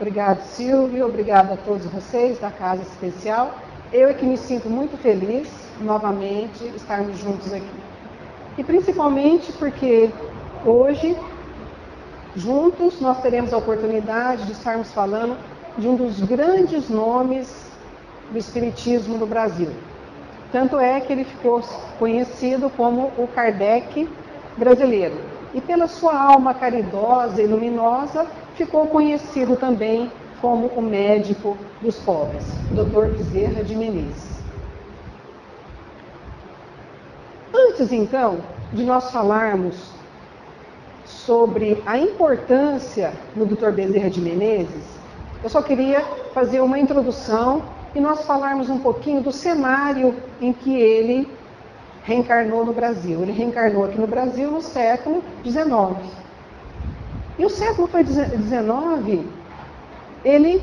Obrigada, Silvio. Obrigada a todos vocês da Casa Especial. Eu é que me sinto muito feliz, novamente, estarmos juntos aqui. E principalmente porque hoje, juntos, nós teremos a oportunidade de estarmos falando de um dos grandes nomes do Espiritismo no Brasil. Tanto é que ele ficou conhecido como o Kardec brasileiro. E pela sua alma caridosa e luminosa, ficou conhecido também como o médico dos pobres, Dr. Bezerra de Menezes. Antes, então, de nós falarmos sobre a importância do Dr. Bezerra de Menezes, eu só queria fazer uma introdução e nós falarmos um pouquinho do cenário em que ele reencarnou no Brasil. Ele reencarnou aqui no Brasil no século XIX. E o século XIX, ele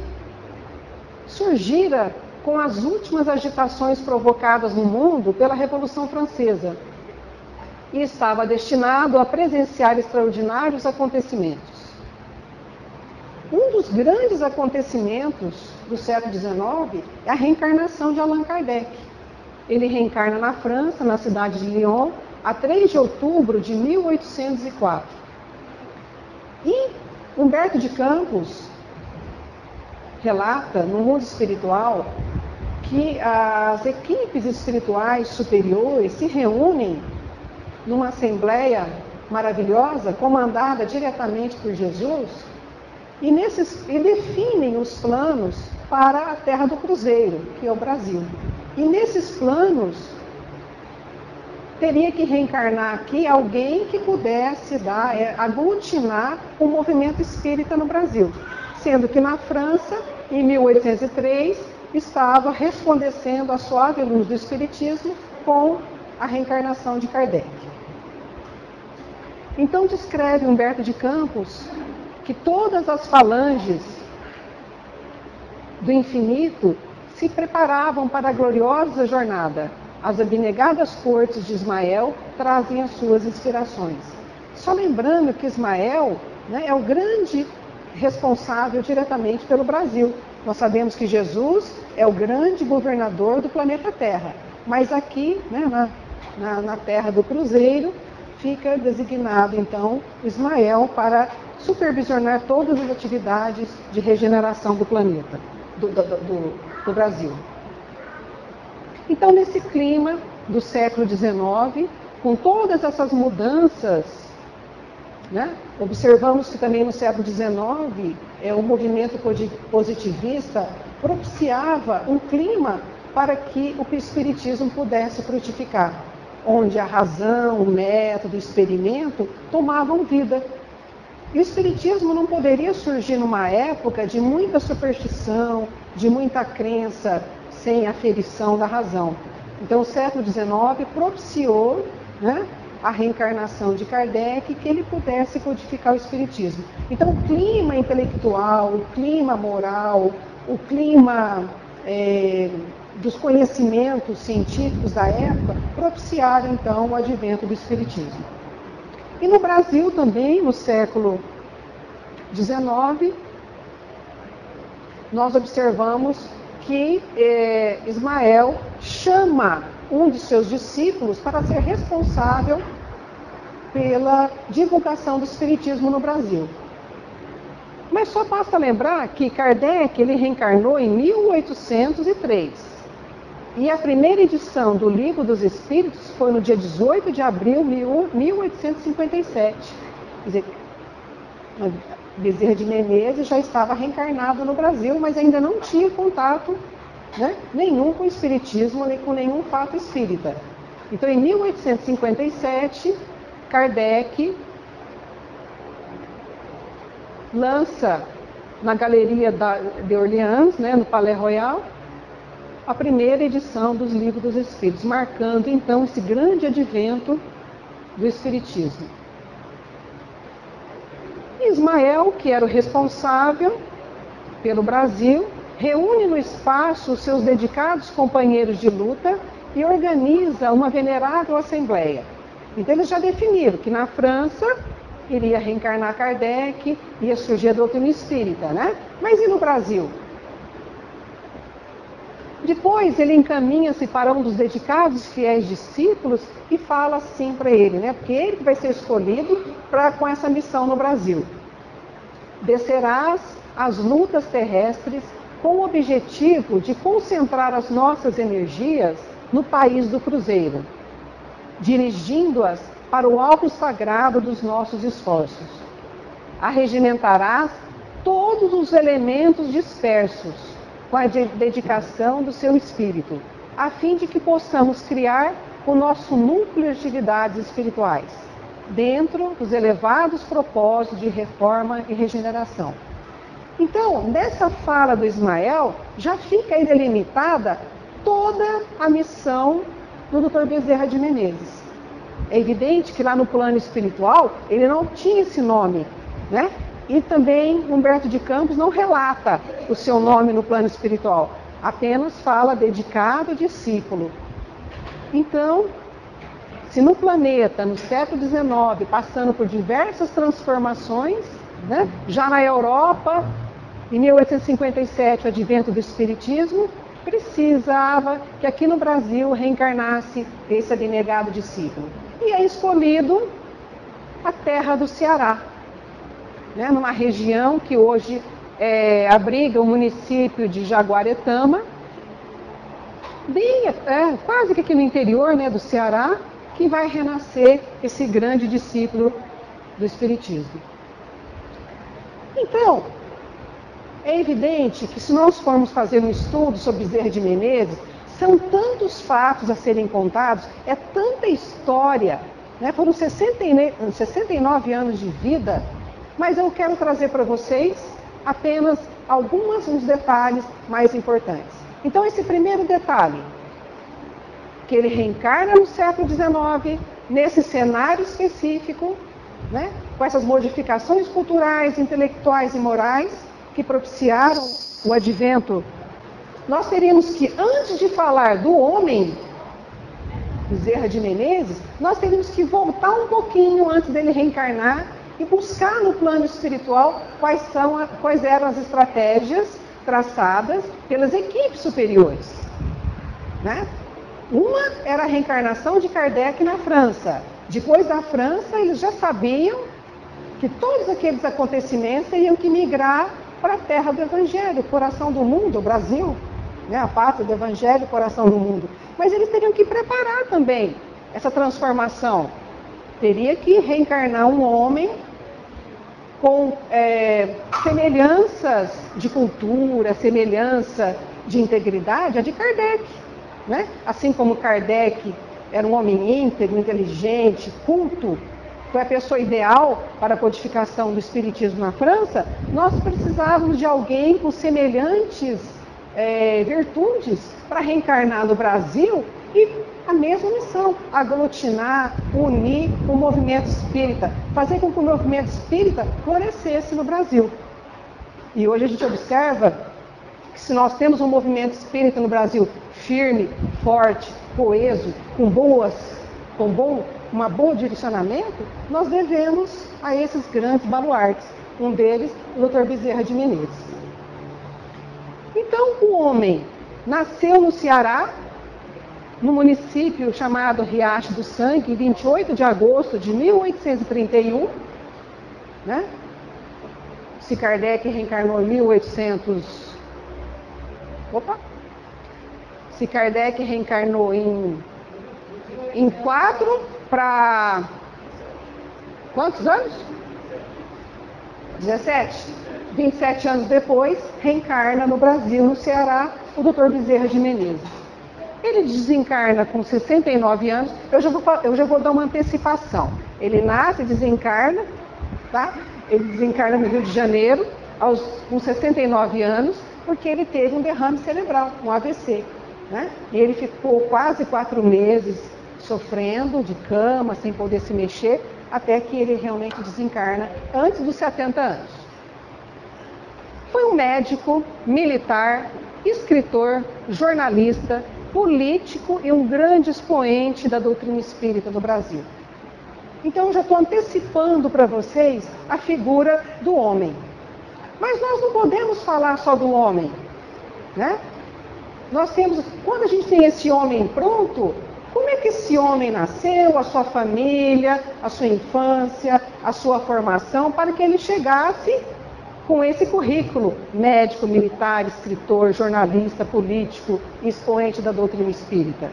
surgira com as últimas agitações provocadas no mundo pela Revolução Francesa e estava destinado a presenciar extraordinários acontecimentos. Um dos grandes acontecimentos do século XIX é a reencarnação de Allan Kardec. Ele reencarna na França, na cidade de Lyon, a 3 de outubro de 1804. E Humberto de Campos relata, no mundo espiritual, que as equipes espirituais superiores se reúnem numa assembleia maravilhosa, comandada diretamente por Jesus, e definem os planos para a terra do cruzeiro, que é o Brasil. E nesses planos, teria que reencarnar aqui alguém que pudesse aglutinar o movimento espírita no Brasil. Sendo que na França, em 1803, estava resplandecendo a suave luz do Espiritismo com a reencarnação de Kardec. Então descreve Humberto de Campos que todas as falanges do infinito se preparavam para a gloriosa jornada. As abnegadas cortes de Ismael trazem as suas inspirações. Só lembrando que Ismael, é o grande responsável diretamente pelo Brasil. Nós sabemos que Jesus é o grande governador do planeta Terra, mas aqui, na terra do cruzeiro, fica designado então Ismael para supervisionar todas as atividades de regeneração do planeta, do Brasil. Então, nesse clima do século XIX, com todas essas mudanças, observamos que também no século XIX, o movimento positivista propiciava um clima para que o espiritismo pudesse frutificar, onde a razão, o método, o experimento tomavam vida. E o espiritismo não poderia surgir numa época de muita superstição, de muita crença, sem aferição da razão. Então, o século XIX propiciou a reencarnação de Kardec, que ele pudesse codificar o espiritismo. Então, o clima intelectual, o clima moral, o clima dos conhecimentos científicos da época propiciaram, então, o advento do espiritismo. E no Brasil também, no século XIX, nós observamos que Ismael chama um de seus discípulos para ser responsável pela divulgação do espiritismo no Brasil. Mas só basta lembrar que Kardec ele reencarnou em 1803. E a primeira edição do Livro dos Espíritos foi no dia 18 de abril de 1857. Quer dizer, Bezerra de Menezes já estava reencarnado no Brasil, mas ainda não tinha contato nenhum com o espiritismo, nem com nenhum fato espírita. Então, em 1857, Kardec lança na Galeria de Orleans, no Palais Royal, a primeira edição dos Livros dos Espíritos, marcando então esse grande advento do espiritismo. Ismael, que era o responsável pelo Brasil, reúne no espaço os seus dedicados companheiros de luta e organiza uma venerável assembleia. Então eles já definiram que na França iria reencarnar Kardec, ia surgir a doutrina espírita, né? Mas e no Brasil? Depois ele encaminha-se para um dos dedicados fiéis discípulos e fala assim para ele, né? Porque ele que vai ser escolhido com essa missão no Brasil. Descerás às lutas terrestres com o objetivo de concentrar as nossas energias no país do cruzeiro, dirigindo-as para o alvo sagrado dos nossos esforços. Arregimentarás todos os elementos dispersos com a dedicação do seu espírito, a fim de que possamos criar o nosso núcleo de atividades espirituais, dentro dos elevados propósitos de reforma e regeneração. Então, nessa fala do Ismael, já fica aí delimitada toda a missão do Dr. Bezerra de Menezes. É evidente que lá no plano espiritual, ele não tinha esse nome, né? E também Humberto de Campos não relata o seu nome no plano espiritual, apenas fala dedicado discípulo. Então, se no planeta, no século XIX, passando por diversas transformações, né, já na Europa, em 1857, o advento do Espiritismo, precisava que aqui no Brasil reencarnasse esse abnegado discípulo. E é escolhido a terra do Ceará, né, numa região que hoje abriga o município de Jaguaretama, quase que aqui no interior, né, do Ceará, que vai renascer esse grande discípulo do Espiritismo. Então, é evidente que se nós formos fazer um estudo sobre Bezerra de Menezes, são tantos fatos a serem contados, é tanta história, né? Foram 69 anos de vida, mas eu quero trazer para vocês apenas uns detalhes mais importantes. Então, esse primeiro detalhe, que ele reencarna no século XIX, nesse cenário específico, né? Com essas modificações culturais, intelectuais e morais que propiciaram o advento. Nós teríamos que, antes de falar do homem, Bezerra de Menezes, nós teríamos que voltar um pouquinho antes dele reencarnar e buscar no plano espiritual quais eram as estratégias traçadas pelas equipes superiores, né? Uma era a reencarnação de Kardec na França. Depois da França, eles já sabiam que todos aqueles acontecimentos teriam que migrar para a terra do Evangelho, coração do mundo, o Brasil, né? A pátria do Evangelho, coração do mundo. Mas eles teriam que preparar também essa transformação. Teria que reencarnar um homem com semelhanças de cultura, semelhança de integridade, a de Kardec, né? Assim como Kardec era um homem íntegro, inteligente, culto, foi a pessoa ideal para a codificação do Espiritismo na França, nós precisávamos de alguém com semelhantes virtudes para reencarnar no Brasil e a mesma missão, aglutinar, unir o movimento espírita, fazer com que o movimento espírita florescesse no Brasil. E hoje a gente observa que se nós temos um movimento espírita no Brasil firme, forte, coeso, com um bom direcionamento, nós devemos a esses grandes baluartes. Um deles, o Dr. Bezerra de Menezes. Então, o homem nasceu no Ceará, no município chamado Riacho do Sangue, em 28 de agosto de 1831, né? Se Kardec reencarnou em 1800... Se Kardec reencarnou em 4 para... Quantos anos? 17. 27 anos depois, reencarna no Brasil, no Ceará, o Dr. Bezerra de Menezes. Ele desencarna com 69 anos, eu já vou dar uma antecipação. Ele nasce e desencarna, tá? Ele desencarna no Rio de Janeiro, com 69 anos, porque ele teve um derrame cerebral, um AVC. Né? E ele ficou quase 4 meses sofrendo de cama, sem poder se mexer, até que ele realmente desencarna antes dos 70 anos. Foi um médico, militar, escritor, jornalista, político e um grande expoente da doutrina espírita do Brasil. Então eu já estou antecipando para vocês a figura do homem. Mas nós não podemos falar só do homem, né? Quando a gente tem esse homem pronto, como é que esse homem nasceu, a sua família, a sua infância, a sua formação, para que ele chegasse com esse currículo: médico, militar, escritor, jornalista, político, expoente da doutrina espírita.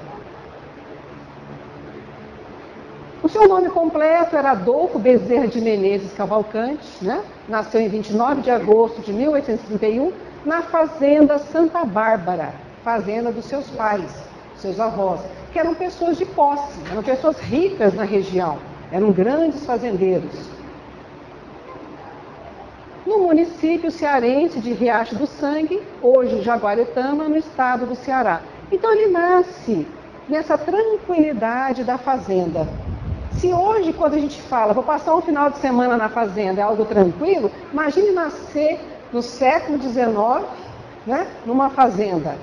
O seu nome completo era Adolfo Bezerra de Menezes Cavalcante, né? Nasceu em 29 de agosto de 1831, na fazenda Santa Bárbara, fazenda dos seus pais, seus avós, que eram pessoas de posse, eram pessoas ricas na região, eram grandes fazendeiros. No município cearense de Riacho do Sangue, hoje Jaguaretama, no estado do Ceará. Então ele nasce nessa tranquilidade da fazenda. Se hoje, quando a gente fala, vou passar um final de semana na fazenda, é algo tranquilo, imagine nascer no século XIX, né, numa fazenda.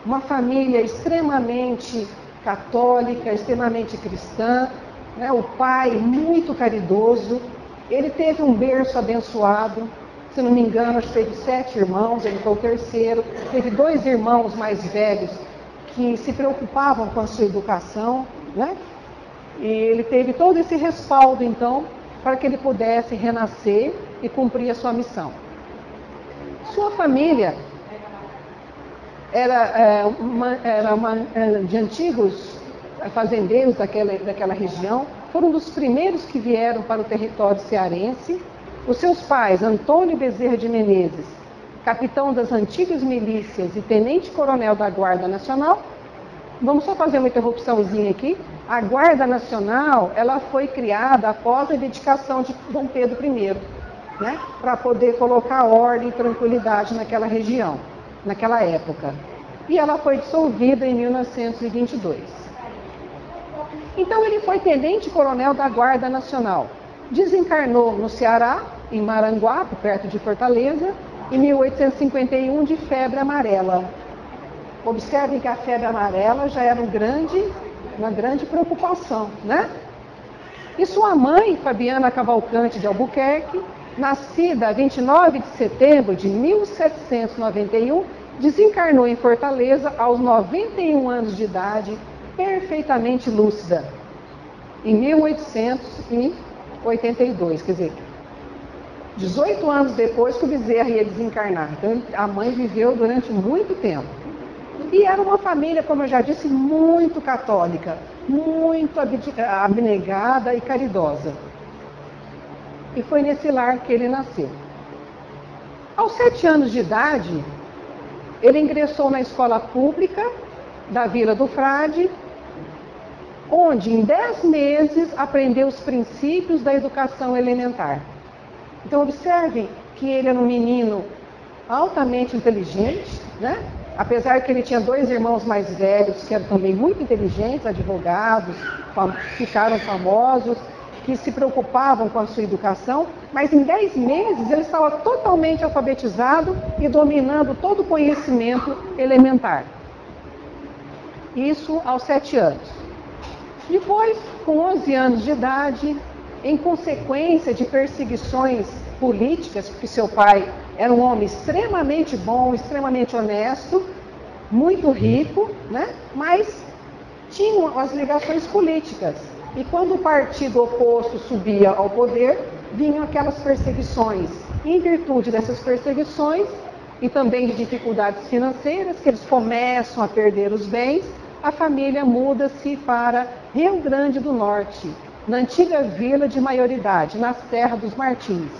Uma família extremamente católica, extremamente cristã, né, o pai muito caridoso. Ele teve um berço abençoado, se não me engano, acho que teve 7 irmãos, ele foi o terceiro. Teve 2 irmãos mais velhos que se preocupavam com a sua educação, né? E ele teve todo esse respaldo, então, para que ele pudesse renascer e cumprir a sua missão. Sua família era de antigos fazendeiros daquela região, foram dos primeiros que vieram para o território cearense. Os seus pais, Antônio Bezerra de Menezes, capitão das antigas milícias e tenente-coronel da Guarda Nacional. Vamos só fazer uma interrupçãozinha aqui. A Guarda Nacional, ela foi criada após a dedicação de Dom Pedro I, né, para poder colocar ordem e tranquilidade naquela região, naquela época. E ela foi dissolvida em 1922. Então ele foi tenente-coronel da Guarda Nacional. Desencarnou no Ceará, em Maranguape, perto de Fortaleza, em 1851, de febre amarela. Observem que a febre amarela já era uma grande preocupação, né? E sua mãe, Fabiana Cavalcante de Albuquerque, nascida 29 de setembro de 1791, desencarnou em Fortaleza aos 91 anos de idade, perfeitamente lúcida, em 1882, quer dizer, 18 anos depois que o Bezerra ia desencarnar. Então a mãe viveu durante muito tempo. E era uma família, como eu já disse, muito católica, muito abnegada e caridosa. E foi nesse lar que ele nasceu. Aos 7 anos de idade, ele ingressou na escola pública da Vila do Frade, onde em 10 meses aprendeu os princípios da educação elementar. Então observem que ele era um menino altamente inteligente, né? Apesar que ele tinha 2 irmãos mais velhos, que eram também muito inteligentes, advogados, ficaram famosos, que se preocupavam com a sua educação, mas em 10 meses ele estava totalmente alfabetizado e dominando todo o conhecimento elementar. Isso aos 7 anos. Depois, com 11 anos de idade, em consequência de perseguições políticas, porque seu pai era um homem extremamente bom, extremamente honesto, muito rico, né? Mas tinham as ligações políticas. E quando o partido oposto subia ao poder, vinham aquelas perseguições. Em virtude dessas perseguições e também de dificuldades financeiras, que eles começam a perder os bens, a família muda-se para Rio Grande do Norte, na antiga vila de maioridade, na Serra dos Martins.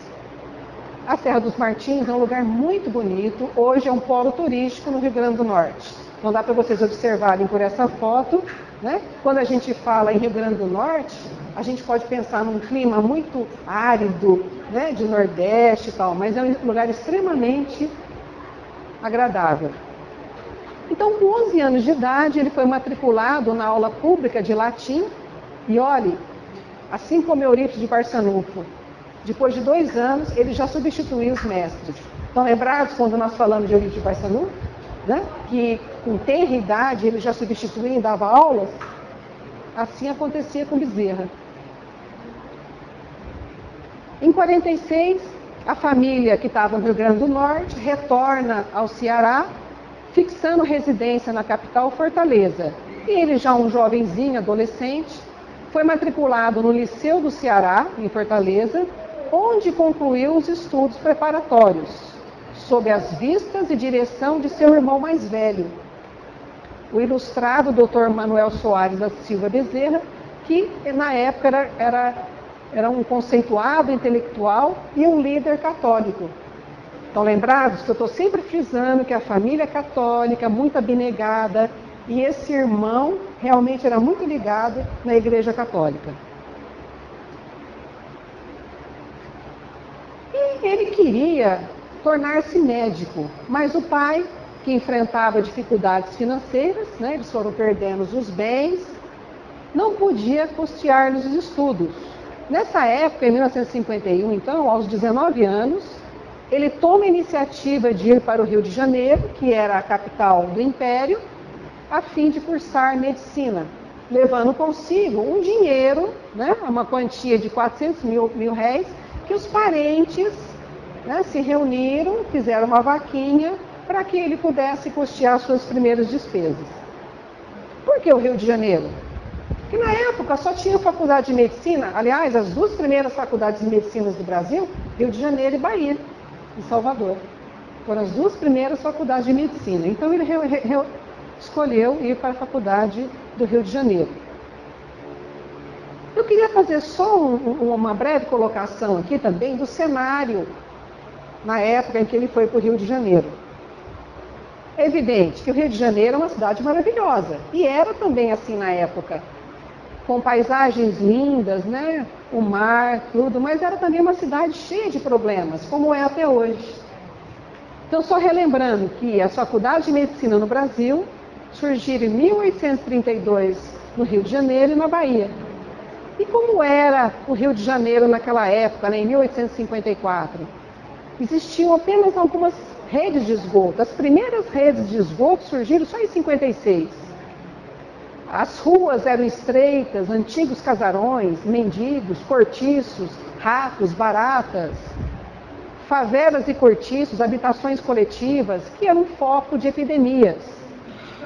A Serra dos Martins é um lugar muito bonito, hoje é um polo turístico no Rio Grande do Norte. Não dá para vocês observarem por essa foto, né? Quando a gente fala em Rio Grande do Norte, a gente pode pensar num clima muito árido, né? De Nordeste e tal, mas é um lugar extremamente agradável. Então, com 11 anos de idade, ele foi matriculado na aula pública de latim, e olhe, assim como Eurípides de Barçanufo, depois de 2 anos, ele já substituiu os mestres. Estão lembrados quando nós falamos de Eurípides de Barçanufo? Né? Que com tenra idade ele já substituía e dava aulas? Assim acontecia com Bezerra. Em 46, a família que estava no Rio Grande do Norte retorna ao Ceará, fixando residência na capital, Fortaleza. E ele, já um jovenzinho, adolescente, foi matriculado no Liceu do Ceará, em Fortaleza, onde concluiu os estudos preparatórios, sob as vistas e direção de seu irmão mais velho, o ilustrado Dr. Manuel Soares da Silva Bezerra, que na época era um conceituado intelectual e um líder católico. Estão lembrados que eu estou sempre frisando que a família católica, muito abnegada, e esse irmão realmente era muito ligado na Igreja Católica. E ele queria tornar-se médico, mas o pai, que enfrentava dificuldades financeiras, né, eles foram perdendo os bens, não podia custear-lhes os estudos. Nessa época, em 1951, então, aos 19 anos, ele toma a iniciativa de ir para o Rio de Janeiro, que era a capital do Império, a fim de cursar medicina, levando consigo um dinheiro, né, uma quantia de 400 mil réis, que os parentes, né, se reuniram, fizeram uma vaquinha para que ele pudesse custear suas primeiras despesas. Por que o Rio de Janeiro? Porque na época só tinha faculdade de medicina, aliás, as duas primeiras faculdades de medicina do Brasil, Rio de Janeiro e Bahia, em Salvador. Foram as duas primeiras faculdades de medicina. Então ele escolheu ir para a faculdade do Rio de Janeiro. Eu queria fazer só uma breve colocação aqui também do cenário na época em que ele foi para o Rio de Janeiro. É evidente que o Rio de Janeiro é uma cidade maravilhosa, e era também assim na época, com paisagens lindas, né? O mar, tudo, mas era também uma cidade cheia de problemas, como é até hoje. Então, só relembrando que as faculdades de medicina no Brasil surgiram em 1832 no Rio de Janeiro e na Bahia. E como era o Rio de Janeiro naquela época, né, em 1854? Existiam apenas algumas redes de esgoto. As primeiras redes de esgoto surgiram só em 56. As ruas eram estreitas, antigos casarões, mendigos, cortiços, ratos, baratas, favelas e cortiços, habitações coletivas, que eram foco de epidemias.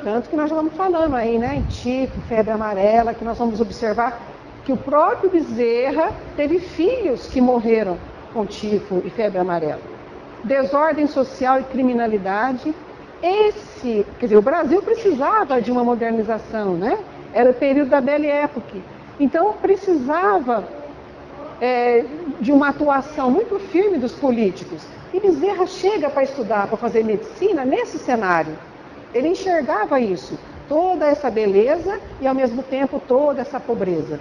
Tanto que nós já vamos falando aí, né, em tifo, febre amarela, que nós vamos observar que o próprio Bezerra teve filhos que morreram com tifo e febre amarela. Desordem social e criminalidade. O Brasil precisava de uma modernização, né? Era o período da Belle Époque. Então, precisava de uma atuação muito firme dos políticos. E Bezerra chega para estudar, para fazer medicina, nesse cenário. Ele enxergava isso, toda essa beleza e, ao mesmo tempo, toda essa pobreza.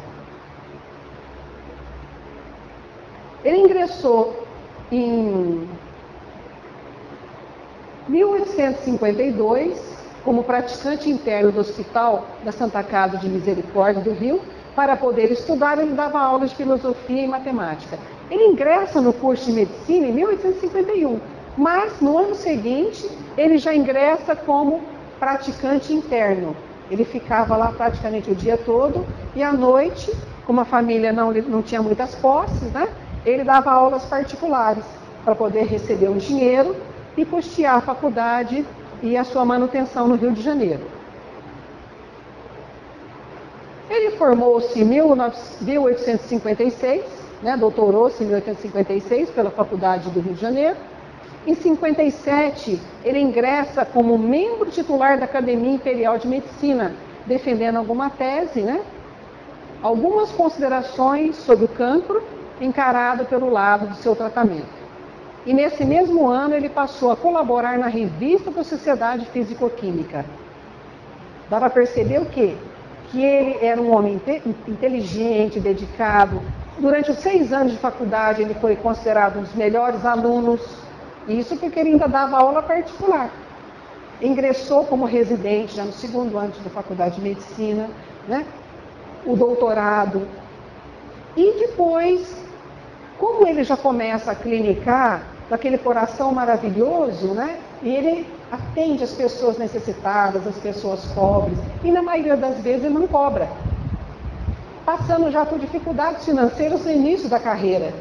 Ele ingressou em 1852 como praticante interno do Hospital da Santa Casa de Misericórdia do Rio. Para poder estudar, ele dava aulas de filosofia e matemática. Ele ingressa no curso de medicina em 1851, mas no ano seguinte ele já ingressa como praticante interno. Ele ficava lá praticamente o dia todo e à noite, como a família não tinha muitas posses, né, ele dava aulas particulares para poder receber um dinheiro e custear a faculdade e a sua manutenção no Rio de Janeiro. Ele formou-se em 1856, né, doutorou-se em 1856 pela Faculdade do Rio de Janeiro. Em 57, ele ingressa como membro titular da Academia Imperial de Medicina, defendendo alguma tese, né, algumas considerações sobre o cancro encarado pelo lado do seu tratamento. E nesse mesmo ano ele passou a colaborar na Revista da Sociedade Físico-Química. Dá para perceber o quê? Que ele era um homem inteligente, dedicado. Durante os 6 anos de faculdade ele foi considerado um dos melhores alunos. Isso porque ele ainda dava aula particular. Ingressou como residente já no 2º ano da Faculdade de Medicina, né? O doutorado. E depois, como ele já começa a clinicar, daquele coração maravilhoso, né? E ele atende as pessoas necessitadas, as pessoas pobres, e na maioria das vezes ele não cobra. Passando já por dificuldades financeiras no início da carreira.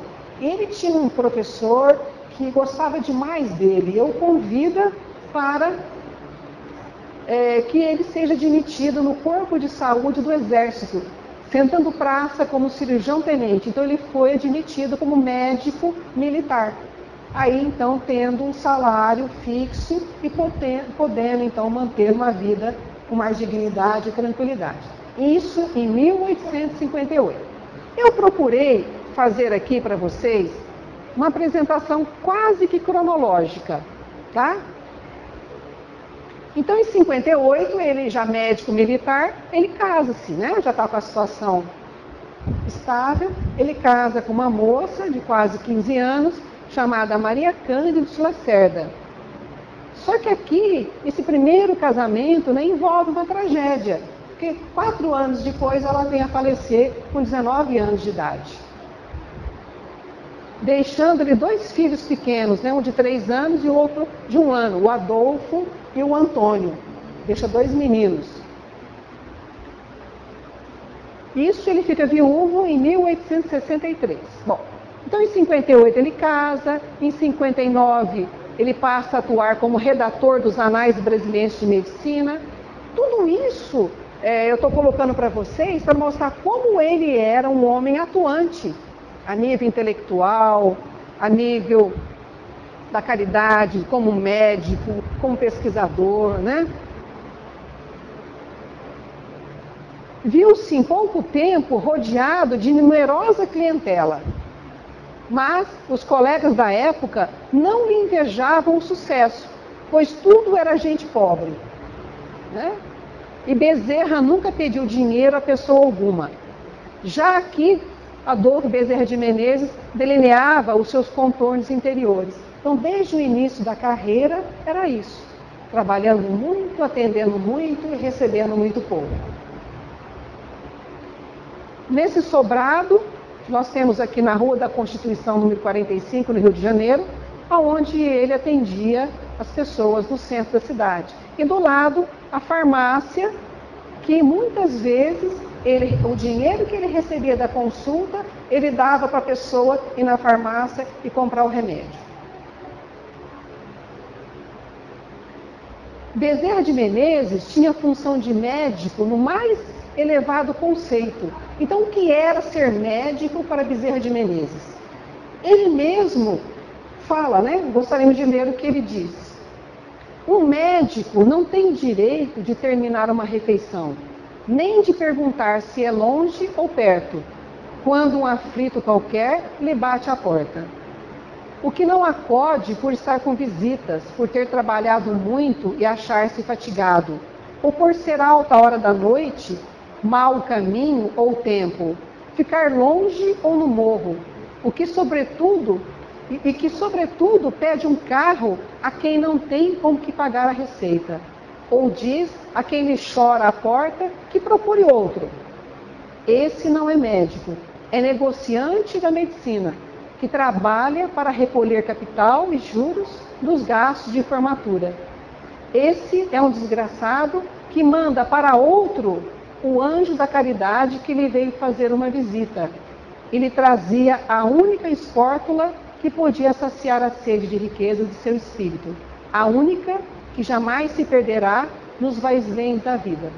Ele tinha um professor que gostava demais dele, e o convida para que ele seja admitido no corpo de saúde do Exército, sentando praça como cirurgião-tenente. Então ele foi admitido como médico militar. Aí então tendo um salário fixo e podendo então manter uma vida com mais dignidade e tranquilidade. Isso em 1858. Eu procurei fazer aqui para vocês uma apresentação quase que cronológica, tá? Então, em 58, ele já médico militar, ele casa-se, né? Já está com a situação estável. Ele casa com uma moça de quase 15 anos, chamada Maria Cândida de Lacerda. Só que aqui, esse primeiro casamento, né, envolve uma tragédia, porque 4 anos depois ela vem a falecer com 19 anos de idade, deixando-lhe 2 filhos pequenos, né, um de 3 anos e o outro de 1 ano, o Adolfo e o Antônio. Deixa 2 meninos. Isso ele fica viúvo em 1863. Bom, então em 58 ele casa, em 59 ele passa a atuar como redator dos Anais Brasileiros de Medicina. Tudo isso eu estou colocando para vocês para mostrar como ele era um homem atuante, a nível intelectual, a nível da caridade, como médico, como pesquisador, né? Viu-se em pouco tempo rodeado de numerosa clientela, mas os colegas da época não lhe invejavam o sucesso, pois tudo era gente pobre, né? E Bezerra nunca pediu dinheiro a pessoa alguma. Já aqui, Adolfo Bezerra de Menezes delineava os seus contornos interiores. Então, desde o início da carreira, era isso. Trabalhando muito, atendendo muito e recebendo muito pouco. Nesse sobrado, nós temos aqui na Rua da Constituição, número 45, no Rio de Janeiro, onde ele atendia as pessoas no centro da cidade. E do lado, a farmácia, que muitas vezes o dinheiro que ele recebia da consulta, ele dava para a pessoa ir na farmácia e comprar o remédio. Bezerra de Menezes tinha a função de médico no mais elevado conceito. Então, o que era ser médico para Bezerra de Menezes? Ele mesmo fala, né? Gostaríamos de ler o que ele diz. Um médico não tem direito de terminar uma refeição, nem de perguntar se é longe ou perto, quando um aflito qualquer lhe bate à porta. O que não acode por estar com visitas, por ter trabalhado muito e achar-se fatigado, ou por ser alta hora da noite, mau caminho ou tempo, ficar longe ou no morro, o que sobretudo pede um carro a quem não tem com que pagar a receita, ou diz a quem lhe chora à porta que procure outro. Esse não é médico, é negociante da medicina, que trabalha para recolher capital e juros dos gastos de formatura. Esse é um desgraçado que manda para outro o anjo da caridade que lhe veio fazer uma visita. E lhe trazia a única espórtula que podia saciar a sede de riqueza de seu espírito, a única que jamais se perderá nos vai-vens da vida.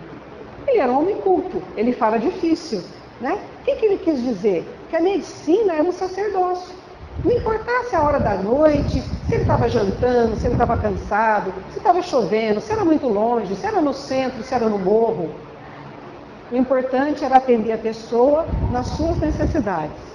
Ele era um homem culto, ele fala difícil, né? O que ele quis dizer? Que a medicina era um sacerdócio. Não importasse a hora da noite, se ele estava jantando, se ele estava cansado, se estava chovendo, se era muito longe, se era no centro, se era no morro. O importante era atender a pessoa nas suas necessidades.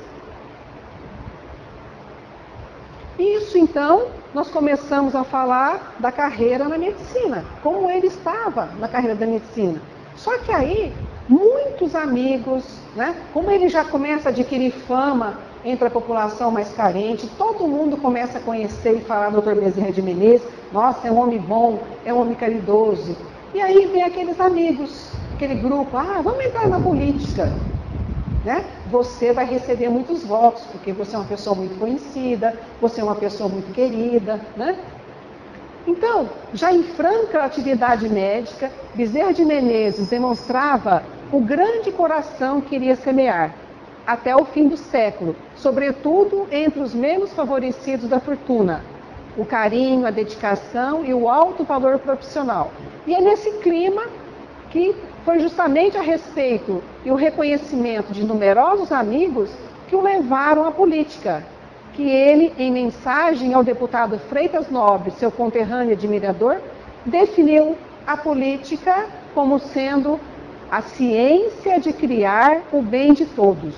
Isso, então, nós começamos a falar da carreira na medicina, como ele estava na carreira da medicina. Só que aí, muitos amigos, né, como ele já começa a adquirir fama entre a população mais carente, todo mundo começa a conhecer e falar do Dr. Bezerra de Menezes, nossa, é um homem bom, é um homem caridoso. E aí vem aqueles amigos, aquele grupo, vamos entrar na política. Né? Você vai receber muitos votos, porque você é uma pessoa muito conhecida, você é uma pessoa muito querida, né? Então, já em franca atividade médica, Bezerra de Menezes demonstrava o grande coração que iria semear. até o fim do século, sobretudo entre os menos favorecidos da fortuna. O carinho, a dedicação e o alto valor profissional. E é nesse clima que foi justamente a respeito e o reconhecimento de numerosos amigos que o levaram à política, que ele, em mensagem ao deputado Freitas Nobre, seu conterrâneo e admirador, definiu a política como sendo a ciência de criar o bem de todos.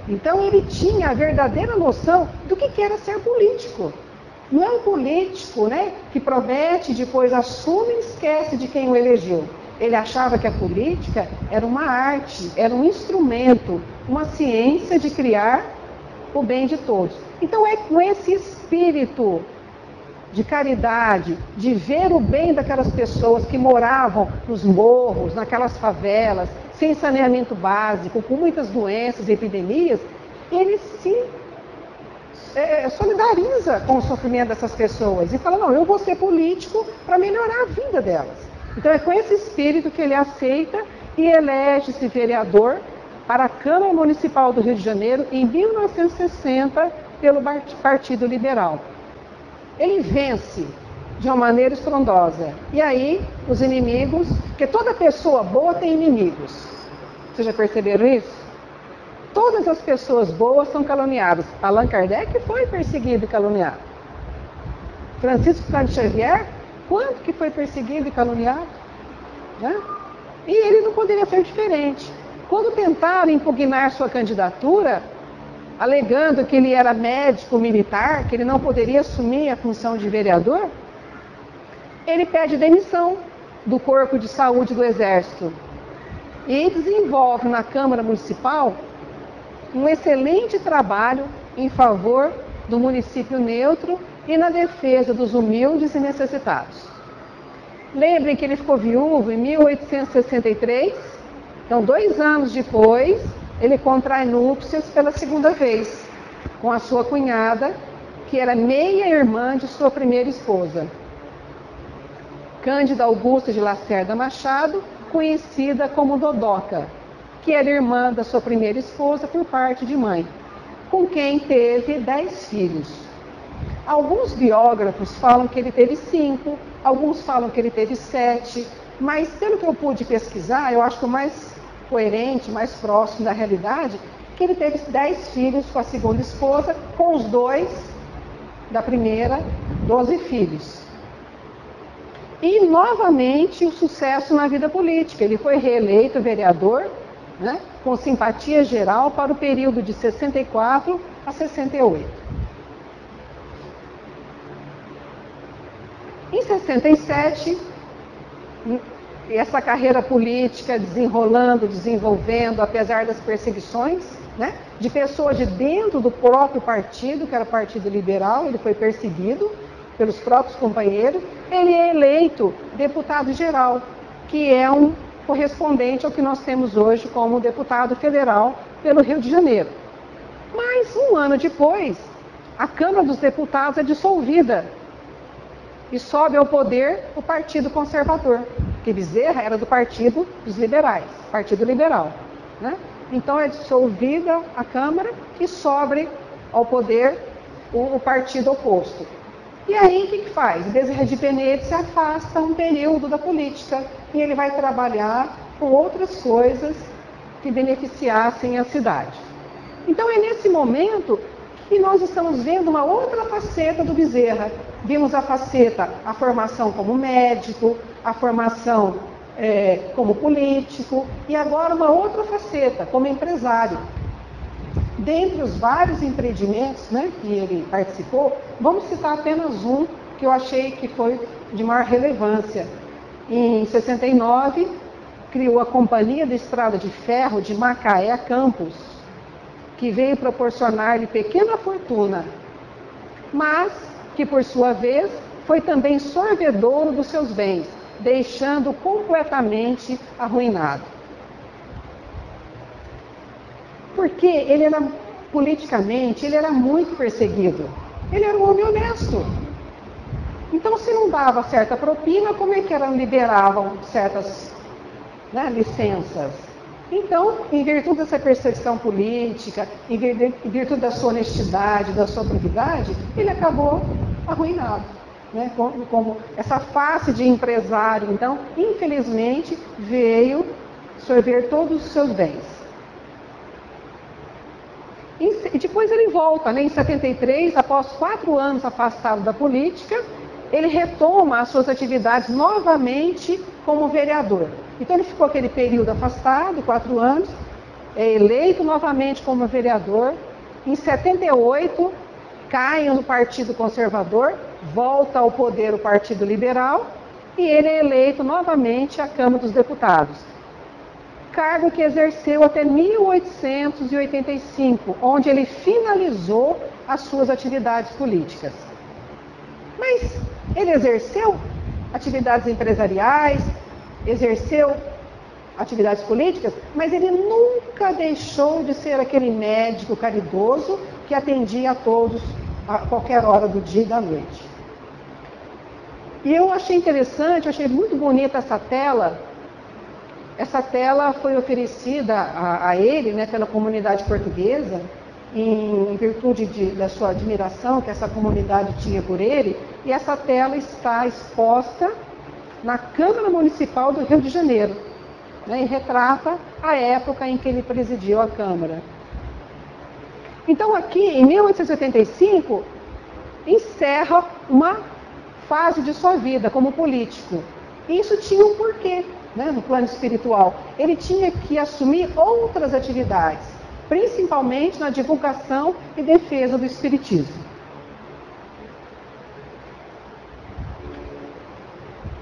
Então ele tinha a verdadeira noção do que era ser político. Não é um político, né, que promete, depois assume e esquece de quem o elegeu. Ele achava que a política era uma arte, era um instrumento, uma ciência de criar o bem de todos. Então é com esse espírito de caridade, de ver o bem daquelas pessoas que moravam nos morros, naquelas favelas, sem saneamento básico, com muitas doenças e epidemias, ele se solidariza com o sofrimento dessas pessoas e fala, não, eu vou ser político para melhorar a vida delas. Então é com esse espírito que ele aceita e elege-se vereador para a Câmara Municipal do Rio de Janeiro em 1960 pelo Partido Liberal. Ele vence de uma maneira estrondosa. E aí, os inimigos, porque toda pessoa boa tem inimigos. Vocês já perceberam isso? Todas as pessoas boas são caluniadas. Allan Kardec foi perseguido e caluniado. Francisco Cândido Xavier, quanto que foi perseguido e caluniado? Né? E ele não poderia ser diferente. Quando tentaram impugnar sua candidatura, alegando que ele era médico militar, que ele não poderia assumir a função de vereador, ele pede demissão do Corpo de Saúde do Exército e desenvolve na Câmara Municipal um excelente trabalho em favor do município neutro e na defesa dos humildes e necessitados. Lembrem que ele ficou viúvo em 1863, então 2 anos depois, ele contrai núpcias pela segunda vez, com a sua cunhada, que era meia-irmã de sua primeira esposa, Cândida Augusta de Lacerda Machado, conhecida como Dodoca, que era irmã da sua primeira esposa por parte de mãe, com quem teve 10 filhos. Alguns biógrafos falam que ele teve 5, alguns falam que ele teve 7, mas pelo que eu pude pesquisar, eu acho que o mais coerente, mais próximo da realidade, que ele teve 10 filhos com a segunda esposa, com os 2 da primeira, 12 filhos. E, novamente, o sucesso na vida política. Ele foi reeleito vereador, né, com simpatia geral para o período de 64 a 68. Em 67, essa carreira política desenvolvendo, apesar das perseguições, né, de pessoas de dentro do próprio partido, que era o Partido Liberal, ele foi perseguido pelos próprios companheiros, ele é eleito deputado-geral, que é um correspondente ao que nós temos hoje como deputado federal pelo Rio de Janeiro. Mas, 1 ano depois, a Câmara dos Deputados é dissolvida e sobe ao poder o Partido Conservador, que Bezerra era do Partido dos Liberais, Partido Liberal, né? Então é dissolvida a Câmara e sobe ao poder o partido oposto. E aí o que faz? Bezerra de Menezes se afasta um período da política e ele vai trabalhar com outras coisas que beneficiassem a cidade. Então é nesse momento que nós estamos vendo uma outra faceta do Bezerra. Vimos a faceta, a formação como médico, a formação como político e agora uma outra faceta, como empresário. Dentre os vários empreendimentos, né, que ele participou, vamos citar apenas um que eu achei que foi de maior relevância. Em 69, criou a Companhia de Estrada de Ferro de Macaé a Campos, que veio proporcionar-lhe pequena fortuna, mas que, por sua vez, foi também sorvedouro dos seus bens, deixando completamente arruinado. Porque ele era, politicamente, ele era muito perseguido. Ele era um homem honesto. Então, se não dava certa propina, como é que liberavam certas, né, licenças? Então, em virtude dessa perseguição política, em virtude da sua honestidade, da sua probidade, ele acabou arruinado, né? Como essa face de empresário, então, infelizmente, veio sorver todos os seus bens. E depois ele volta, né? Em 73, após 4 anos afastado da política, ele retoma as suas atividades novamente como vereador. Então ele ficou aquele período afastado, 4 anos, é eleito novamente como vereador. Em 78, cai no Partido Conservador, volta ao poder o Partido Liberal, e ele é eleito novamente à Câmara dos Deputados. Cargo que exerceu até 1885, onde ele finalizou as suas atividades políticas. Mas ele exerceu atividades empresariais, exerceu atividades políticas, mas ele nunca deixou de ser aquele médico caridoso que atendia a todos a qualquer hora do dia e da noite. E eu achei interessante, eu achei muito bonita essa tela. Essa tela foi oferecida a ele, né, pela comunidade portuguesa, em virtude da sua admiração que essa comunidade tinha por ele, e essa tela está exposta na Câmara Municipal do Rio de Janeiro, né, e retrata a época em que ele presidiu a Câmara. Então aqui, em 1885, encerra uma fase de sua vida como político. E isso tinha um porquê, né, no plano espiritual. Ele tinha que assumir outras atividades, principalmente na divulgação e defesa do espiritismo.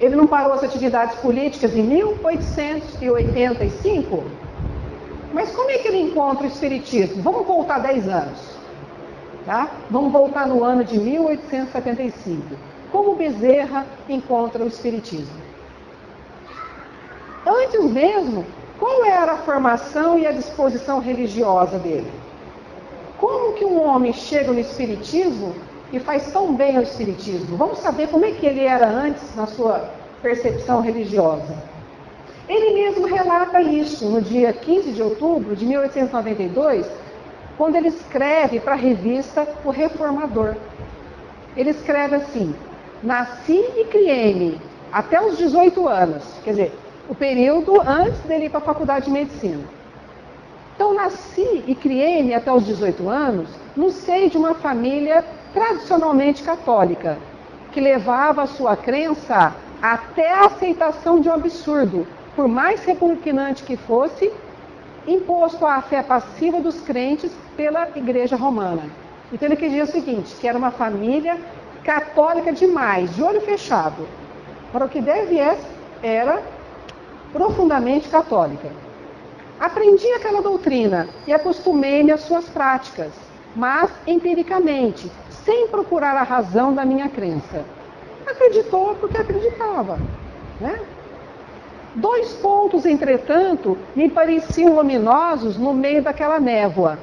Ele não parou as atividades políticas em 1885? Mas como é que ele encontra o espiritismo? Vamos voltar 10 anos. Tá? Vamos voltar no ano de 1875. Como Bezerra encontra o espiritismo? Antes mesmo, qual era a formação e a disposição religiosa dele? Como que um homem chega no espiritismo e faz tão bem ao espiritismo? Vamos saber como é que ele era antes na sua percepção religiosa. Ele mesmo relata isso no dia 15 de outubro de 1892, quando ele escreve para a revista O Reformador. Ele escreve assim: nasci e criei-me até os 18 anos, quer dizer, o período antes dele ir para a faculdade de medicina. Então, nasci e criei-me até os 18 anos no seio de uma família tradicionalmente católica, que levava a sua crença até a aceitação de um absurdo, por mais repugnante que fosse, imposto à fé passiva dos crentes pela Igreja Romana. Então ele quis dizer o seguinte, que era uma família católica demais, de olho fechado. Para o que deve era profundamente católica. Aprendi aquela doutrina e acostumei-me às suas práticas, mas empiricamente, sem procurar a razão da minha crença. Acreditou porque acreditava, né? 2 pontos, entretanto, me pareciam luminosos no meio daquela névoa,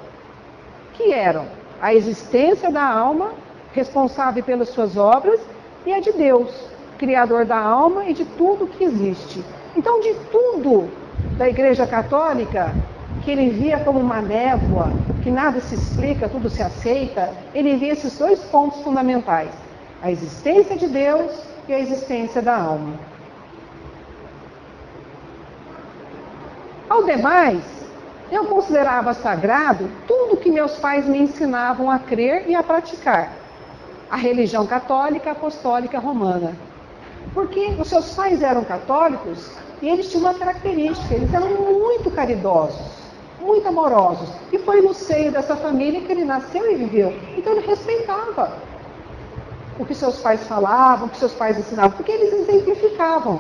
que eram a existência da alma, responsável pelas suas obras, e a de Deus, Criador da alma e de tudo que existe. Então, de tudo da Igreja Católica, que ele via como uma névoa, que nada se explica, tudo se aceita, ele via esses 2 pontos fundamentais: a existência de Deus e a existência da alma. Ao demais, eu considerava sagrado tudo que meus pais me ensinavam a crer e a praticar. A religião católica apostólica romana. Porque os seus pais eram católicos e eles tinham uma característica, eles eram muito caridosos, muito amorosos. E foi no seio dessa família que ele nasceu e viveu. Então ele respeitava o que seus pais falavam, o que seus pais ensinavam, porque eles exemplificavam.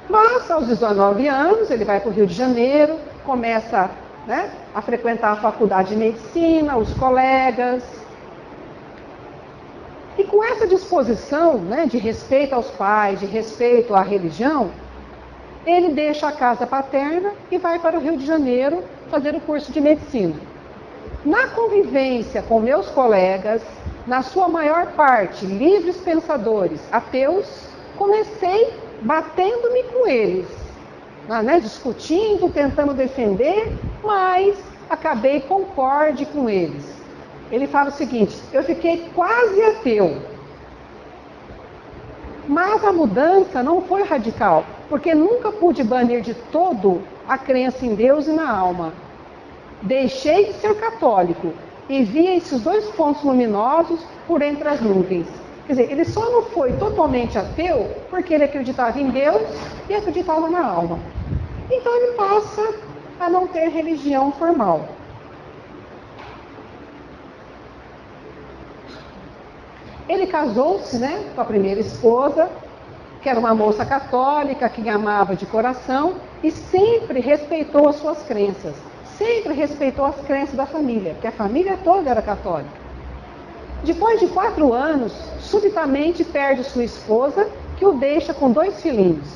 Mas, aos 19 anos, ele vai para o Rio de Janeiro, começa, né, a frequentar a faculdade de medicina, os colegas. E com essa disposição, né, de respeito aos pais, de respeito à religião, ele deixa a casa paterna e vai para o Rio de Janeiro fazer o curso de medicina. Na convivência com meus colegas, na sua maior parte livres pensadores, ateus, comecei batendo-me com eles. né, discutindo, tentando defender, mas acabei concorde com eles. Ele fala o seguinte: eu fiquei quase ateu, mas a mudança não foi radical, porque nunca pude banir de todo a crença em Deus e na alma. Deixei de ser católico e vi esses dois pontos luminosos por entre as nuvens. Quer dizer, ele só não foi totalmente ateu porque ele acreditava em Deus e acreditava na alma. Então ele passa a não ter religião formal. Ele casou-se, né, com a primeira esposa, que era uma moça católica, que amava de coração e sempre respeitou as suas crenças. Sempre respeitou as crenças da família, porque a família toda era católica. Depois de 4 anos, subitamente perde sua esposa, que o deixa com 2 filhinhos.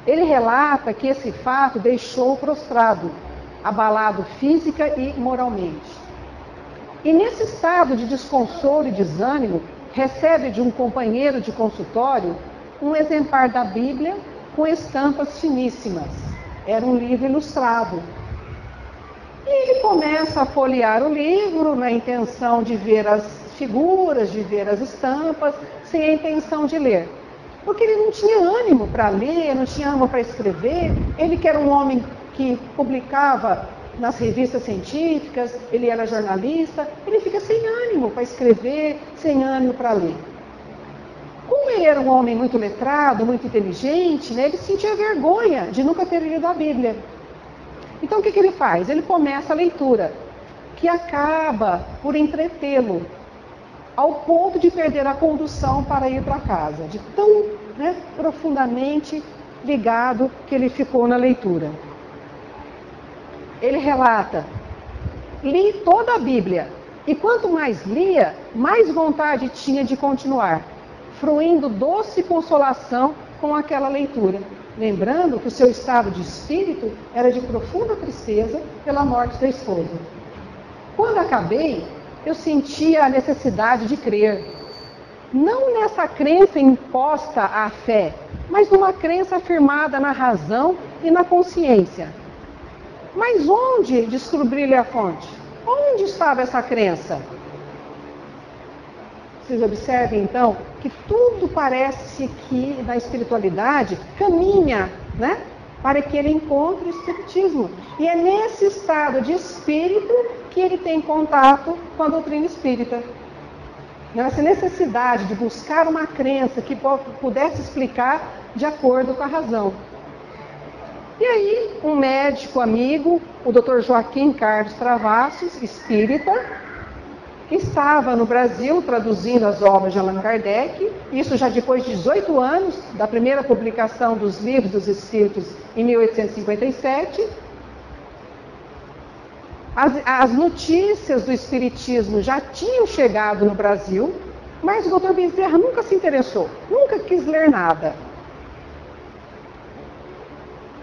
Ele relata que esse fato deixou-o prostrado, abalado física e moralmente. E nesse estado de desconsolo e desânimo, recebe de um companheiro de consultório um exemplar da Bíblia com estampas finíssimas. Era um livro ilustrado. E ele começa a folhear o livro na intenção de ver as figuras, de ver as estampas, sem a intenção de ler. Porque ele não tinha ânimo para ler, não tinha ânimo para escrever. Ele que era um homem que publicava nas revistas científicas, ele era jornalista, ele fica sem ânimo para escrever, sem ânimo para ler. Como ele era um homem muito letrado, muito inteligente, né, ele sentia vergonha de nunca ter lido a Bíblia. Então o que ele faz? Ele começa a leitura, que acaba por entretê-lo, ao ponto de perder a condução para ir para casa, de tão, né, profundamente ligado que ele ficou na leitura. Ele relata: li toda a Bíblia, e quanto mais lia, mais vontade tinha de continuar, fruindo doce consolação com aquela leitura, lembrando que o seu estado de espírito era de profunda tristeza pela morte da esposa. Quando acabei, eu sentia a necessidade de crer, não nessa crença imposta à fé, mas numa crença afirmada na razão e na consciência. Mas onde descobri-lhe a fonte? Onde estava essa crença? Vocês observem, então, que tudo parece que na espiritualidade caminha, né, para que ele encontre o espiritismo. E é nesse estado de espírito que ele tem contato com a doutrina espírita. Nessa necessidade de buscar uma crença que pudesse explicar de acordo com a razão. E aí, um médico amigo, o Dr. Joaquim Carlos Travassos, espírita, que estava no Brasil traduzindo as obras de Allan Kardec, isso já depois de 18 anos da primeira publicação dos livros dos Espíritos em 1857. As notícias do Espiritismo já tinham chegado no Brasil, mas o Dr. Bezerra nunca se interessou, nunca quis ler nada.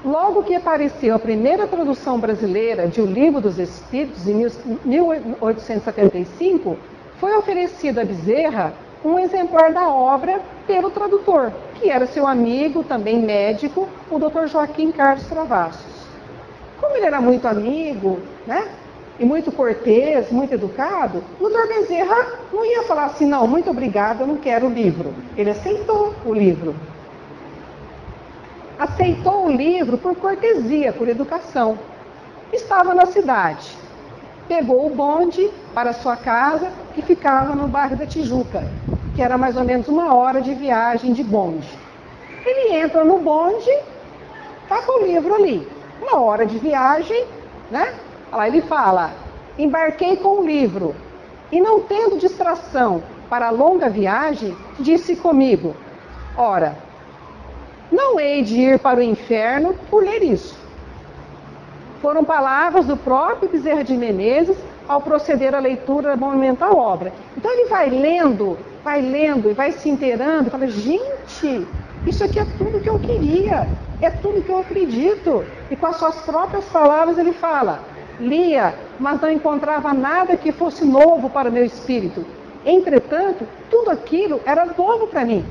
Logo que apareceu a primeira tradução brasileira de O Livro dos Espíritos, em 1875, foi oferecido a Bezerra um exemplar da obra pelo tradutor, que era seu amigo, também médico, o Dr. Joaquim Carlos Travassos. Como ele era muito amigo, né, e muito cortês, muito educado, o Dr. Bezerra não ia falar assim: não, muito obrigado, eu não quero o livro. Ele aceitou o livro. Aceitou o livro por cortesia, por educação. Estava na cidade. Pegou o bonde para sua casa, que ficava no bairro da Tijuca, que era mais ou menos 1 hora de viagem de bonde. Ele entra no bonde, está com o livro ali. 1 hora de viagem, né? Lá ele fala: embarquei com o livro, e não tendo distração para a longa viagem, disse comigo: ora, não hei de ir para o inferno por ler isso. Foram palavras do próprio Bezerra de Menezes ao proceder à leitura da monumental obra. Então ele vai lendo e vai se inteirando e fala: gente, isso aqui é tudo que eu queria, é tudo que eu acredito. E com as suas próprias palavras ele fala: lia, mas não encontrava nada que fosse novo para o meu espírito. Entretanto, tudo aquilo era novo para mim.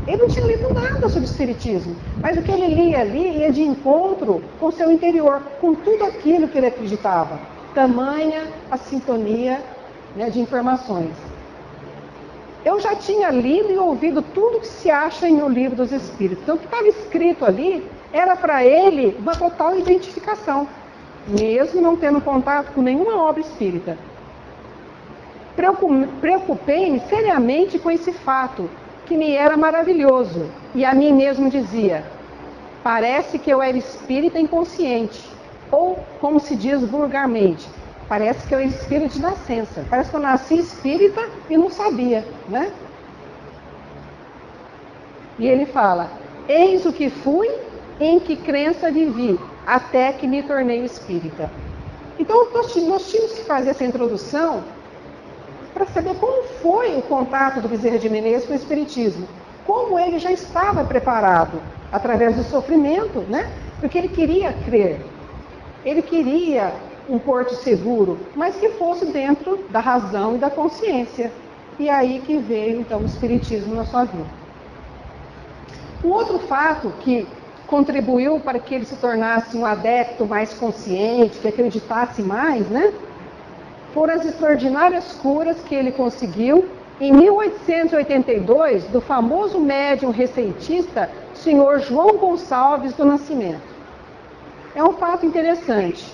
Ele não tinha lido nada sobre espiritismo, mas o que ele lia ali ia de encontro com o seu interior, com tudo aquilo que ele acreditava. Tamanha a sintonia, né, de informações. Eu já tinha lido e ouvido tudo que se acha em O Livro dos Espíritos. Então, o que estava escrito ali era para ele uma total identificação, mesmo não tendo contato com nenhuma obra espírita. Preocupei-me seriamente com esse fato, que me era maravilhoso, e a mim mesmo dizia: parece que eu era espírita inconsciente, ou, como se diz vulgarmente, parece que eu era espírita de nascença, parece que eu nasci espírita e não sabia, né? E ele fala: eis o que fui, em que crença vivi, até que me tornei espírita. Então, nós tínhamos que fazer essa introdução para saber como foi o contato do Bezerra de Menezes com o espiritismo, como ele já estava preparado através do sofrimento, né? Porque ele queria crer, ele queria um porto seguro, mas que fosse dentro da razão e da consciência. E aí que veio então o espiritismo na sua vida. Um outro fato que contribuiu para que ele se tornasse um adepto mais consciente, que acreditasse mais, né? Foram as extraordinárias curas que ele conseguiu em 1882 do famoso médium receitista, senhor João Gonçalves do Nascimento. É um fato interessante.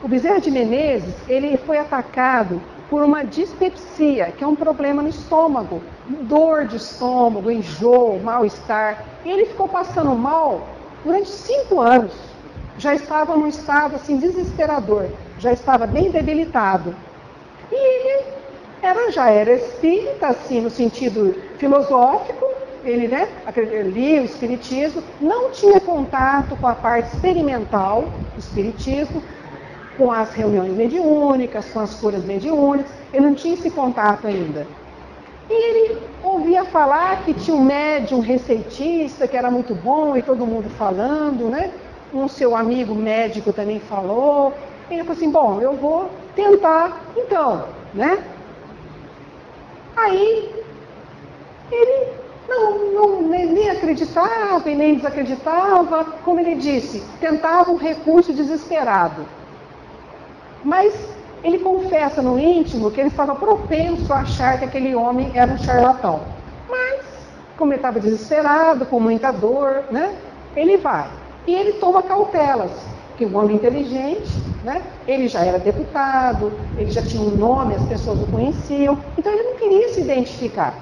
O Bezerra de Menezes, ele foi atacado por uma dispepsia, que é um problema no estômago, dor de estômago, enjoo, mal-estar. E ele ficou passando mal durante 5 anos. Já estava num estado assim desesperador, já estava bem debilitado. E ele já era espírita, assim, no sentido filosófico, ele, né, lia o espiritismo, não tinha contato com a parte experimental do espiritismo, com as reuniões mediúnicas, com as curas mediúnicas, ele não tinha esse contato ainda. E ele ouvia falar que tinha um médium receitista, que era muito bom, e todo mundo falando, né? Um seu amigo médico também falou. Ele falou assim: bom, eu vou tentar então, né? Aí ele nem acreditava e nem desacreditava, como ele disse, tentava um recurso desesperado. Mas ele confessa no íntimo que ele estava propenso a achar que aquele homem era um charlatão. Mas, como ele estava desesperado, com muita dor, né? Ele vai. E ele toma cautelas, que um homem inteligente, né? Ele já era deputado, ele já tinha um nome, as pessoas o conheciam, então ele não queria se identificar.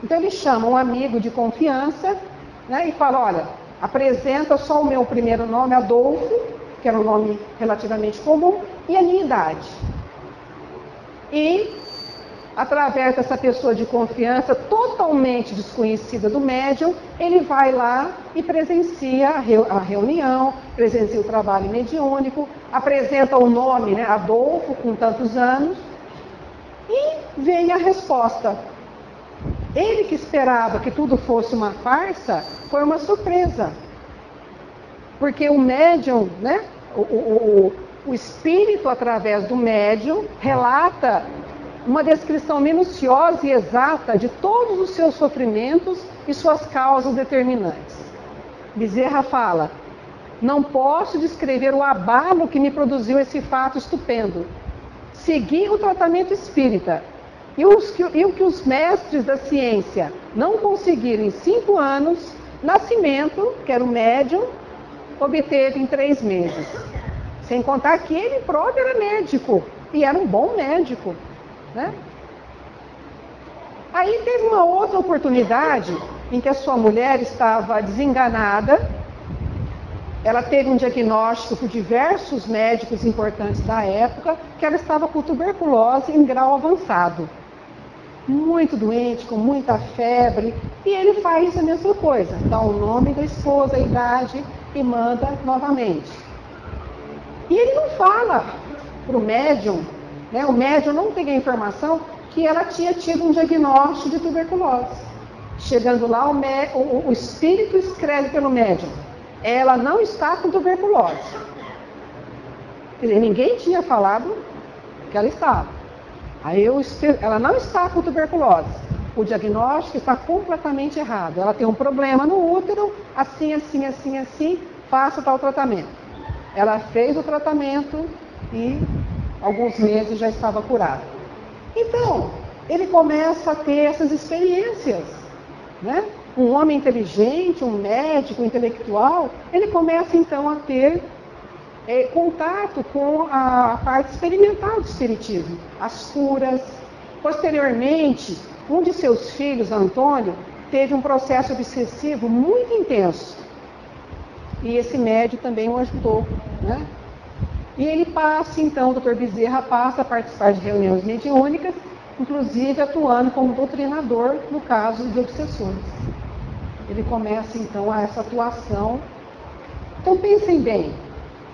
Então ele chama um amigo de confiança, né? E fala: olha, apresenta só o meu primeiro nome, Adolfo, que era um nome relativamente comum, e a minha idade. E, através dessa pessoa de confiança, totalmente desconhecida do médium, ele vai lá e presencia a reunião, presencia o trabalho mediúnico, apresenta o nome, né, Adolfo, com tantos anos, e vem a resposta. Ele que esperava que tudo fosse uma farsa, foi uma surpresa. Porque o médium, né, o espírito, através do médium, relata uma descrição minuciosa e exata de todos os seus sofrimentos e suas causas determinantes. Bezerra fala: não posso descrever o abalo que me produziu esse fato estupendo. Segui o tratamento espírita, e o que os mestres da ciência não conseguiram em 5 anos, Nascimento, que era o médium, obteve em 3 meses. Sem contar que ele próprio era médico, e era um bom médico, né? Aí teve uma outra oportunidade em que a sua mulher estava desenganada. Ela teve um diagnóstico por diversos médicos importantes da época, que ela estava com tuberculose em grau avançado. Muito doente, com muita febre, e ele faz a mesma coisa, dá o nome da esposa, a idade, e manda novamente. E ele não fala para o médium, né? O médium não tem a informação que ela tinha tido um diagnóstico de tuberculose. Chegando lá, o espírito escreve pelo médium: ela não está com tuberculose. Quer dizer, ninguém tinha falado que ela estava. Aí ela não está com tuberculose. o diagnóstico está completamente errado. Ela tem um problema no útero, assim, faça tal tratamento. Ela fez o tratamento e alguns meses já estava curada. Então, ele começa a ter essas experiências, né? Um homem inteligente, um médico intelectual, ele começa então a ter contato com a parte experimental do espiritismo, as curas. Posteriormente, um de seus filhos, Antônio, teve um processo obsessivo muito intenso. E esse médico também o ajudou, né? E ele passa, então, o Dr. Bezerra passa a participar de reuniões mediúnicas, inclusive atuando como doutrinador no caso de obsessores. Ele começa, então, essa atuação. Então, pensem bem,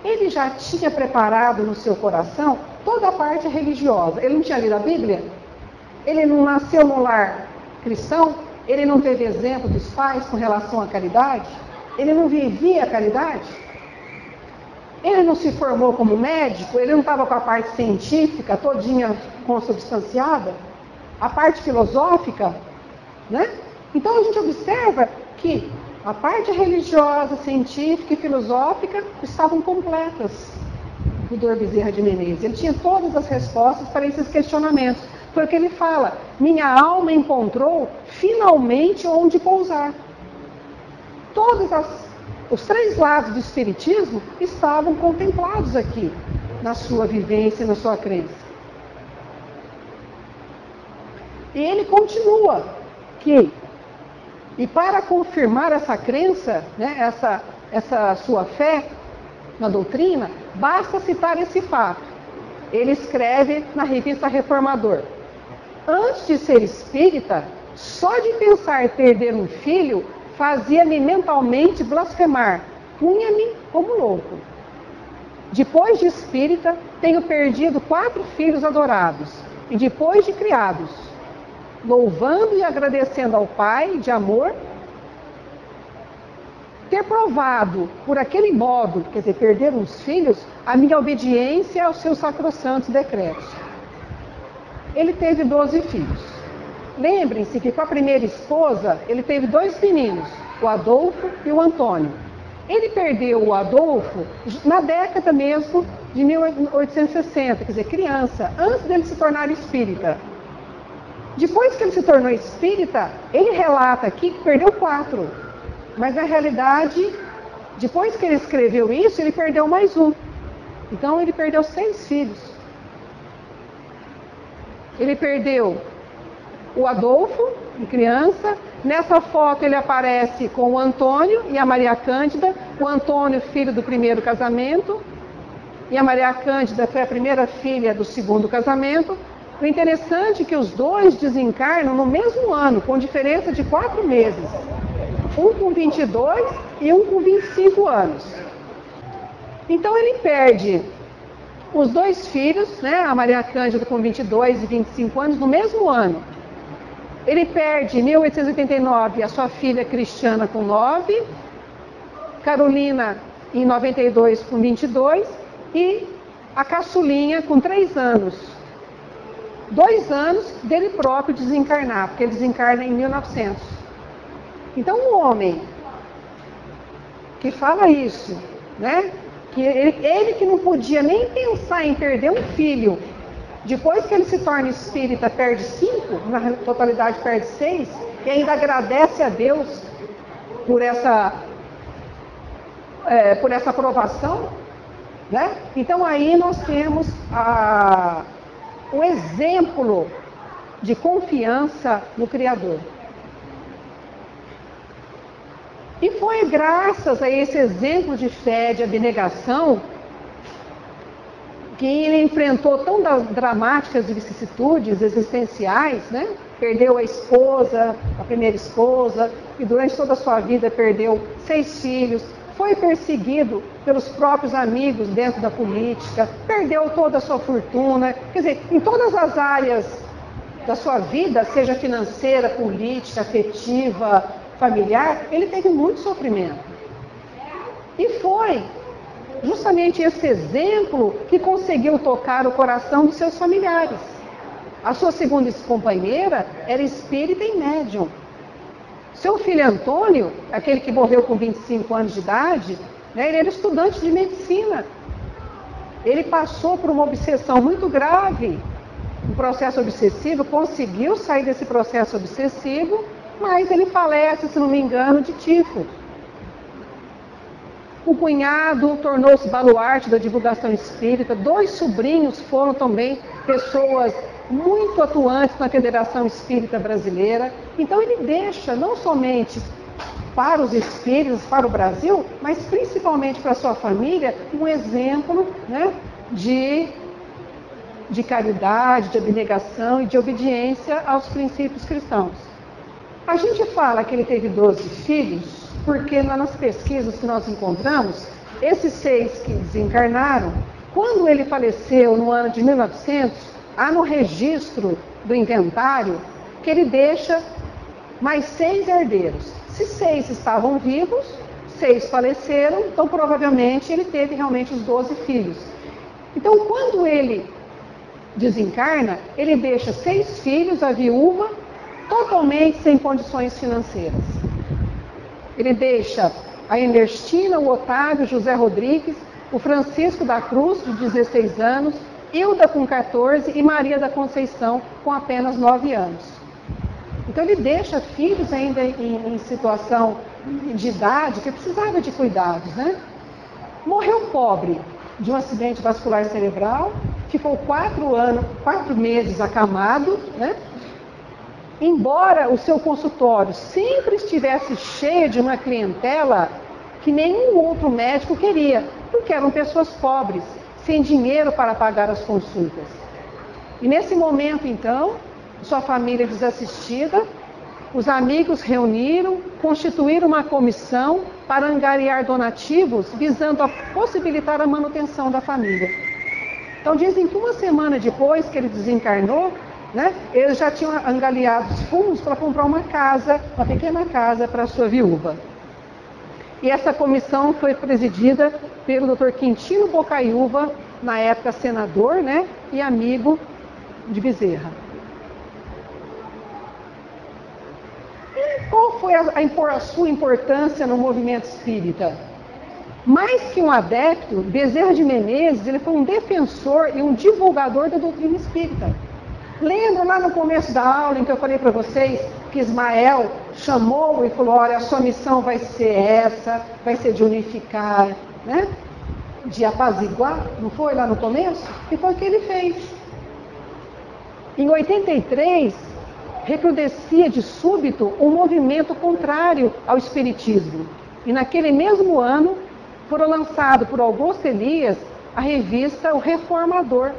ele já tinha preparado no seu coração toda a parte religiosa. Ele não tinha lido a Bíblia? Ele não nasceu num lar cristão? Ele não teve exemplo dos pais com relação à caridade? Ele não vivia a caridade? Ele não se formou como médico? Ele não estava com a parte científica todinha consubstanciada? A parte filosófica? Né? Então a gente observa que a parte religiosa, científica e filosófica estavam completas do Dr. Bezerra de Menezes. Ele tinha todas as respostas para esses questionamentos. Foi o que ele fala: minha alma encontrou finalmente onde pousar. Os três lados do espiritismo estavam contemplados aqui, na sua vivência, na sua crença. E ele continua que, e para confirmar essa crença, né, essa sua fé na doutrina, basta citar esse fato. Ele escreve na revista Reformador: antes de ser espírita, só de pensar perder um filho fazia-me mentalmente blasfemar, punha-me como louco. Depois de espírita, tenho perdido 4 filhos adorados, e depois de criados, louvando e agradecendo ao Pai de amor, ter provado por aquele modo, quer dizer, perder uns filhos, a minha obediência aos seus sacrossantos decretos. Ele teve 12 filhos. Lembrem-se que com a primeira esposa, ele teve 2 meninos, o Adolfo e o Antônio. Ele perdeu o Adolfo na década mesmo de 1860, quer dizer, criança, antes dele se tornar espírita. Depois que ele se tornou espírita, ele relata aqui que perdeu 4. Mas na realidade, depois que ele escreveu isso, ele perdeu mais um. Então ele perdeu 6 filhos. Ele perdeu o Adolfo, criança. Nessa foto ele aparece com o Antônio e a Maria Cândida. O Antônio, filho do primeiro casamento, e a Maria Cândida foi a primeira filha do segundo casamento. O interessante é que os dois desencarnam no mesmo ano, com diferença de 4 meses. Um com 22 e um com 25 anos. Então ele perde os 2 filhos, né, a Maria Cândida com 22 e 25 anos, no mesmo ano. Ele perde em 1889 a sua filha Cristiana com 9, Carolina em 92 com 22 e a caçulinha com 3 anos. 2 anos dele próprio desencarnar, porque ele desencarna em 1900. Então um homem que fala isso, né? Que ele que não podia nem pensar em perder um filho, depois que ele se torna espírita perde 5, na totalidade perde 6, e ainda agradece a Deus por essa aprovação, né? Então aí nós temos o exemplo de confiança no Criador. E foi graças a esse exemplo de fé, de abnegação, que ele enfrentou tão dramáticas vicissitudes existenciais, né? Perdeu a esposa, a primeira esposa, e durante toda a sua vida perdeu 6 filhos, foi perseguido pelos próprios amigos dentro da política, perdeu toda a sua fortuna, quer dizer, em todas as áreas da sua vida, seja financeira, política, afetiva, familiar, ele teve muito sofrimento. E foi justamente esse exemplo que conseguiu tocar o coração dos seus familiares. A sua segunda companheira era espírita e médium. Seu filho Antônio, aquele que morreu com 25 anos de idade, né, ele era estudante de medicina. Ele passou por uma obsessão muito grave, um processo obsessivo, conseguiu sair desse processo obsessivo, mas ele falece, se não me engano, de tifo. O cunhado tornou-se baluarte da divulgação espírita, 2 sobrinhos foram também pessoas muito atuantes na Federação Espírita Brasileira. Então ele deixa, não somente para os espíritas, para o Brasil, mas principalmente para a sua família, um exemplo, né, de caridade, de abnegação e de obediência aos princípios cristãos. A gente fala que ele teve 12 filhos, porque lá nas pesquisas que nós encontramos, esses 6 que desencarnaram, quando ele faleceu no ano de 1900, há no registro do inventário que ele deixa mais 6 herdeiros. Se 6 estavam vivos, 6 faleceram, então provavelmente ele teve realmente os 12 filhos. Então, quando ele desencarna, ele deixa 6 filhos, a viúva, totalmente sem condições financeiras. Ele deixa a Ernestina, o Otávio, José Rodrigues, o Francisco da Cruz, de 16 anos, Hilda com 14 e Maria da Conceição com apenas 9 anos. Então ele deixa filhos ainda em situação de idade que precisava de cuidados, né? Morreu pobre de um acidente vascular cerebral, ficou 4 meses acamado, né? Embora o seu consultório sempre estivesse cheio de uma clientela que nenhum outro médico queria, porque eram pessoas pobres, sem dinheiro para pagar as consultas. E nesse momento, então, sua família desassistida, os amigos reuniram, constituíram uma comissão para angariar donativos, visando a possibilitar a manutenção da família. Então dizem que uma semana depois que ele desencarnou, né, eles já tinham angariado os fundos para comprar uma casa, uma pequena casa para a sua viúva. E essa comissão foi presidida pelo Dr. Quintino Bocaiúva, na época senador, né, e amigo de Bezerra. E qual foi a sua importância no movimento espírita? Mais que um adepto, Bezerra de Menezes, ele foi um defensor e um divulgador da doutrina espírita. Lembra lá no começo da aula em que eu falei para vocês que Ismael chamou e falou, olha, a sua missão vai ser essa, vai ser de unificar, né? De apaziguar, não foi lá no começo? E foi o que ele fez. Em 83, recrudescia de súbito um movimento contrário ao espiritismo. E naquele mesmo ano, foram lançados por Augusto Elias a revista O Reformador,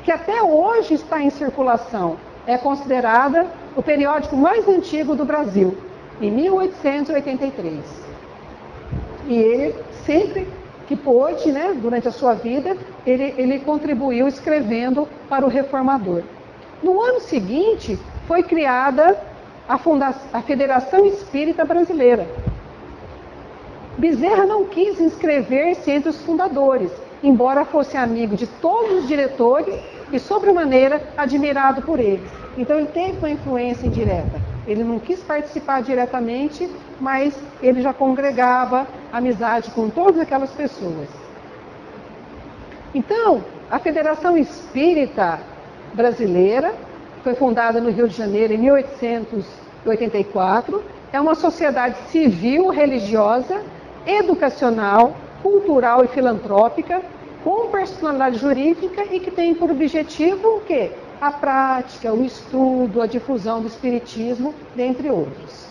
que até hoje está em circulação. É considerada o periódico mais antigo do Brasil, em 1883. E ele, sempre que pôde, né, durante a sua vida, ele contribuiu escrevendo para o Reformador. No ano seguinte, foi criada a Federação Espírita Brasileira. Bezerra não quis inscrever-se entre os fundadores, embora fosse amigo de todos os diretores e, sobremaneira, admirado por eles. Então ele teve uma influência indireta. Ele não quis participar diretamente, mas ele já congregava amizade com todas aquelas pessoas. Então, a Federação Espírita Brasileira foi fundada no Rio de Janeiro em 1884. É uma sociedade civil, religiosa, educacional, cultural e filantrópica, com personalidade jurídica e que tem por objetivo o quê? A prática, o estudo, a difusão do espiritismo, dentre outros.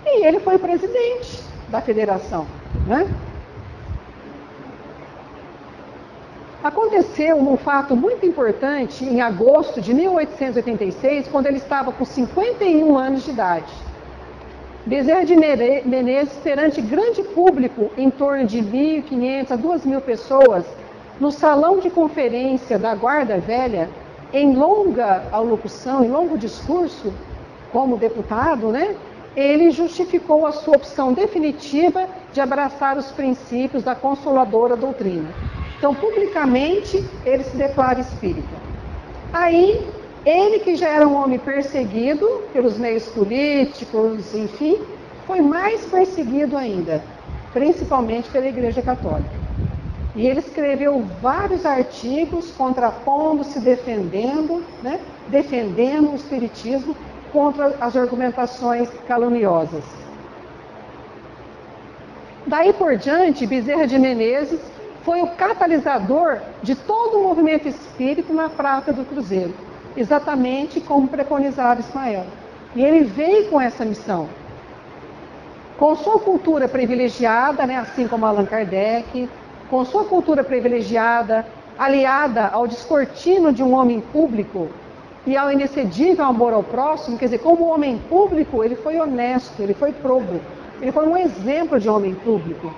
E ele foi presidente da federação, né? Aconteceu um fato muito importante em agosto de 1886, quando ele estava com 51 anos de idade. Bezerra de Menezes, perante grande público, em torno de 1.500 a 2.000 pessoas, no salão de conferência da Guarda Velha, em longa alocução, em longo discurso, como deputado, né, ele justificou a sua opção definitiva de abraçar os princípios da Consoladora Doutrina. Então, publicamente, ele se declara espírita. Aí, ele que já era um homem perseguido pelos meios políticos, enfim, foi mais perseguido ainda, principalmente pela Igreja Católica. E ele escreveu vários artigos contrapondo-se, defendendo o espiritismo contra as argumentações caluniosas. Daí por diante, Bezerra de Menezes foi o catalisador de todo o movimento espírita na Praça do Cruzeiro, exatamente como preconizava Ismael. E ele veio com essa missão. Com sua cultura privilegiada, assim como Allan Kardec, com sua cultura privilegiada, aliada ao descortino de um homem público e ao inexcedível amor ao próximo, quer dizer, como homem público, ele foi honesto, ele foi probo, ele foi um exemplo de homem público.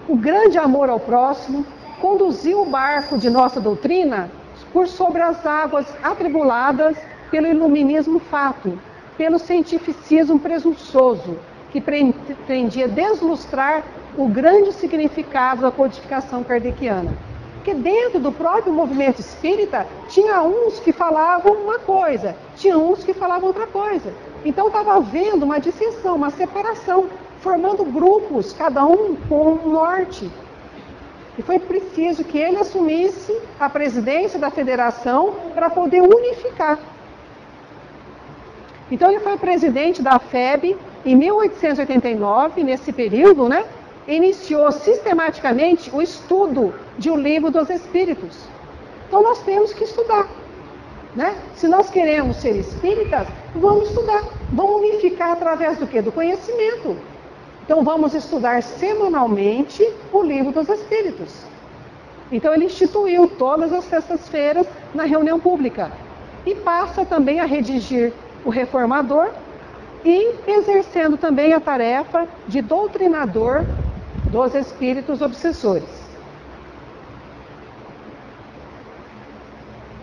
O grande amor ao próximo conduziu o barco de nossa doutrina por sobre as águas atribuladas pelo iluminismo fato, pelo cientificismo presunçoso, que pretendia deslustrar o grande significado da codificação kardeciana. Porque dentro do próprio movimento espírita, tinha uns que falavam uma coisa, tinha uns que falavam outra coisa. Então estava havendo uma dissensão, uma separação, formando grupos, cada um com um norte. E foi preciso que ele assumisse a presidência da federação para poder unificar. Então ele foi presidente da FEB em 1889, nesse período, iniciou sistematicamente o estudo de O Livro dos Espíritos. Então nós temos que estudar. Se nós queremos ser espíritas, vamos estudar. Vamos unificar através do quê? Do conhecimento. Então vamos estudar semanalmente o Livro dos Espíritos. Então ele instituiu todas as sextas-feiras na reunião pública. E passa também a redigir o Reformador e exercendo também a tarefa de doutrinador dos espíritos obsessores.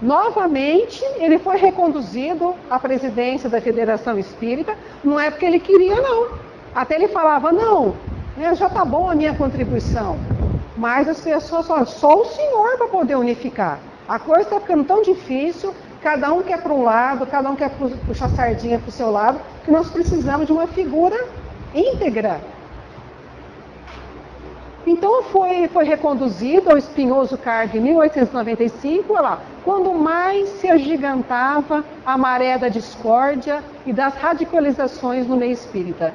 Novamente, ele foi reconduzido à presidência da Federação Espírita, não é porque ele queria, não. Até ele falava, não, já está bom a minha contribuição. Mas as pessoas falam, só o senhor para poder unificar. A coisa está ficando tão difícil, cada um quer para um lado, cada um quer puxar a sardinha para o seu lado, que nós precisamos de uma figura íntegra. Então foi reconduzido ao espinhoso cargo em 1895, olha lá, quando mais se agigantava a maré da discórdia e das radicalizações no meio espírita,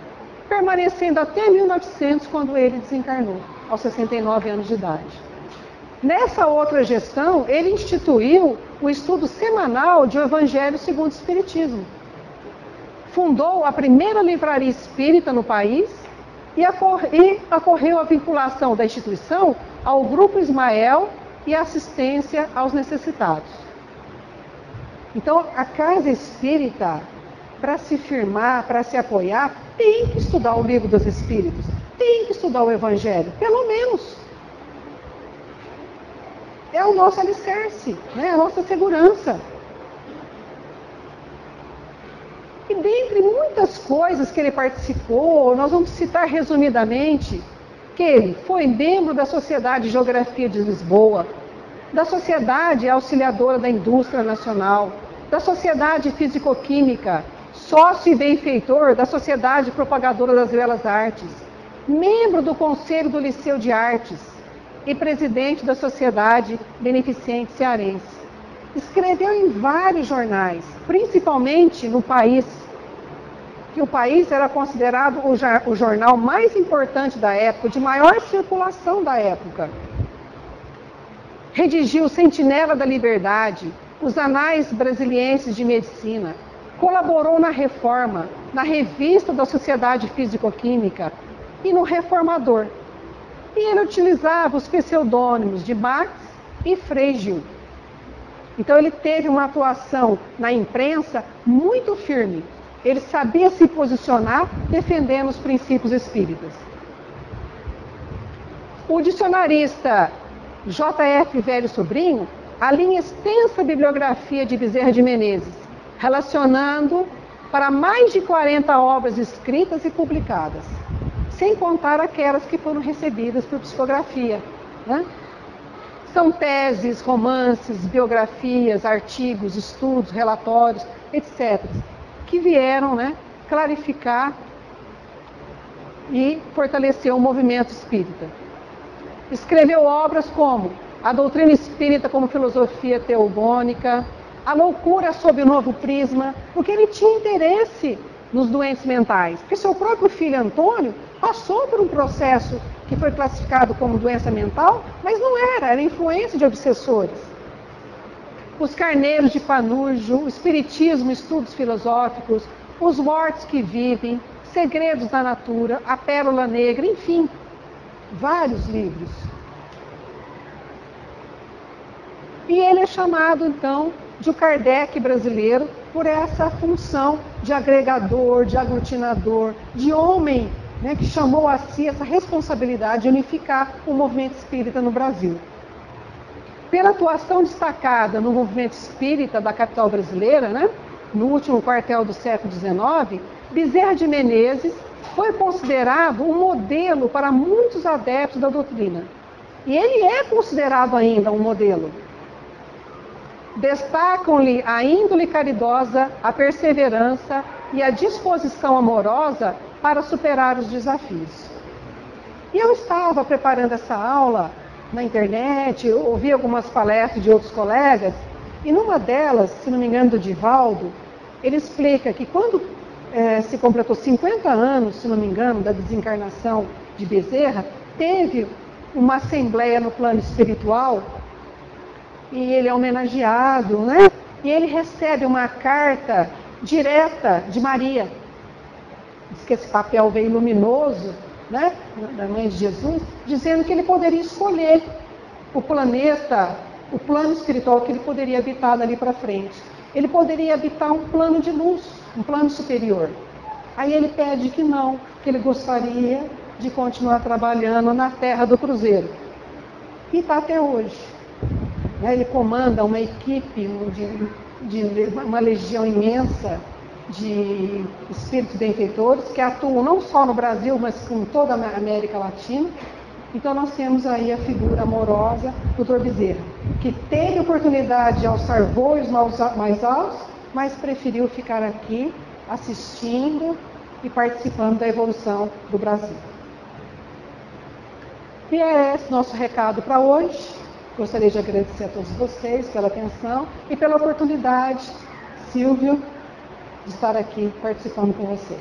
permanecendo até 1900, quando ele desencarnou, aos 69 anos de idade. Nessa outra gestão, ele instituiu o estudo semanal de O Evangelho segundo o Espiritismo. Fundou a primeira livraria espírita no país e ocorreu a vinculação da instituição ao Grupo Ismael e assistência aos necessitados. Então, a casa espírita, para se firmar, para se apoiar, tem que estudar o Livro dos Espíritos, tem que estudar o Evangelho, pelo menos. É o nosso alicerce, a nossa segurança. E dentre muitas coisas que ele participou, nós vamos citar resumidamente que ele foi membro da Sociedade de Geografia de Lisboa, da Sociedade Auxiliadora da Indústria Nacional, da Sociedade Físico-Química, sócio e benfeitor da Sociedade Propagadora das Belas Artes, membro do Conselho do Liceu de Artes e presidente da Sociedade Beneficente Cearense. Escreveu em vários jornais, principalmente no País, que o País era considerado o jornal mais importante da época, de maior circulação da época. Redigiu Sentinela da Liberdade, os Anais Brasilienses de Medicina, colaborou na Reforma, na Revista da Sociedade Físico-Química e no Reformador. E ele utilizava os pseudônimos de Max e Frégio. Então ele teve uma atuação na imprensa muito firme. Ele sabia se posicionar defendendo os princípios espíritas. O dicionarista J.F. Velho Sobrinho alinha extensa bibliografia de Bezerra de Menezes, relacionando para mais de 40 obras escritas e publicadas, sem contar aquelas que foram recebidas por psicografia. São teses, romances, biografias, artigos, estudos, relatórios, etc., que vieram, né, clarificar e fortalecer o movimento espírita. Escreveu obras como A Doutrina Espírita como Filosofia Teogônica, A Loucura sob o Novo Prisma, porque ele tinha interesse nos doentes mentais. Porque seu próprio filho Antônio passou por um processo que foi classificado como doença mental, mas não era influência de obsessores. Os Carneiros de Panurjo, o Espiritismo, Estudos Filosóficos, Os Mortos que Vivem, Segredos da Natura, A Pérola Negra, enfim, vários livros. E ele é chamado, então, de o Kardec brasileiro por essa função de agregador, de aglutinador, de homem, né, que chamou a si essa responsabilidade de unificar o movimento espírita no Brasil. Pela atuação destacada no movimento espírita da capital brasileira, né, no último quartel do século XIX, Bezerra de Menezes foi considerado um modelo para muitos adeptos da doutrina. E ele é considerado ainda um modelo. Destacam-lhe a índole caridosa, a perseverança e a disposição amorosa para superar os desafios. E eu estava preparando essa aula na internet, ouvi algumas palestras de outros colegas, e numa delas, se não me engano, do Divaldo, ele explica que quando se completou 50 anos, se não me engano, da desencarnação de Bezerra, teve uma assembleia no plano espiritual, e ele é homenageado, né? E ele recebe uma carta direta de Maria. Diz que esse papel veio luminoso, né, da Mãe de Jesus, dizendo que ele poderia escolher o planeta, o plano espiritual que ele poderia habitar dali para frente. Ele poderia habitar um plano de luz, um plano superior. Aí ele pede que não, que ele gostaria de continuar trabalhando na Terra do Cruzeiro. E está até hoje. Ele comanda uma equipe de uma legião imensa de espíritos benfeitores que atuam não só no Brasil, mas em toda a América Latina. Então nós temos aí a figura amorosa do Dr. Bezerra, que teve oportunidade de alçar voos mais altos, mas preferiu ficar aqui assistindo e participando da evolução do Brasil. E é esse nosso recado para hoje. Gostaria de agradecer a todos vocês pela atenção e pela oportunidade, Silvio, de estar aqui participando com vocês.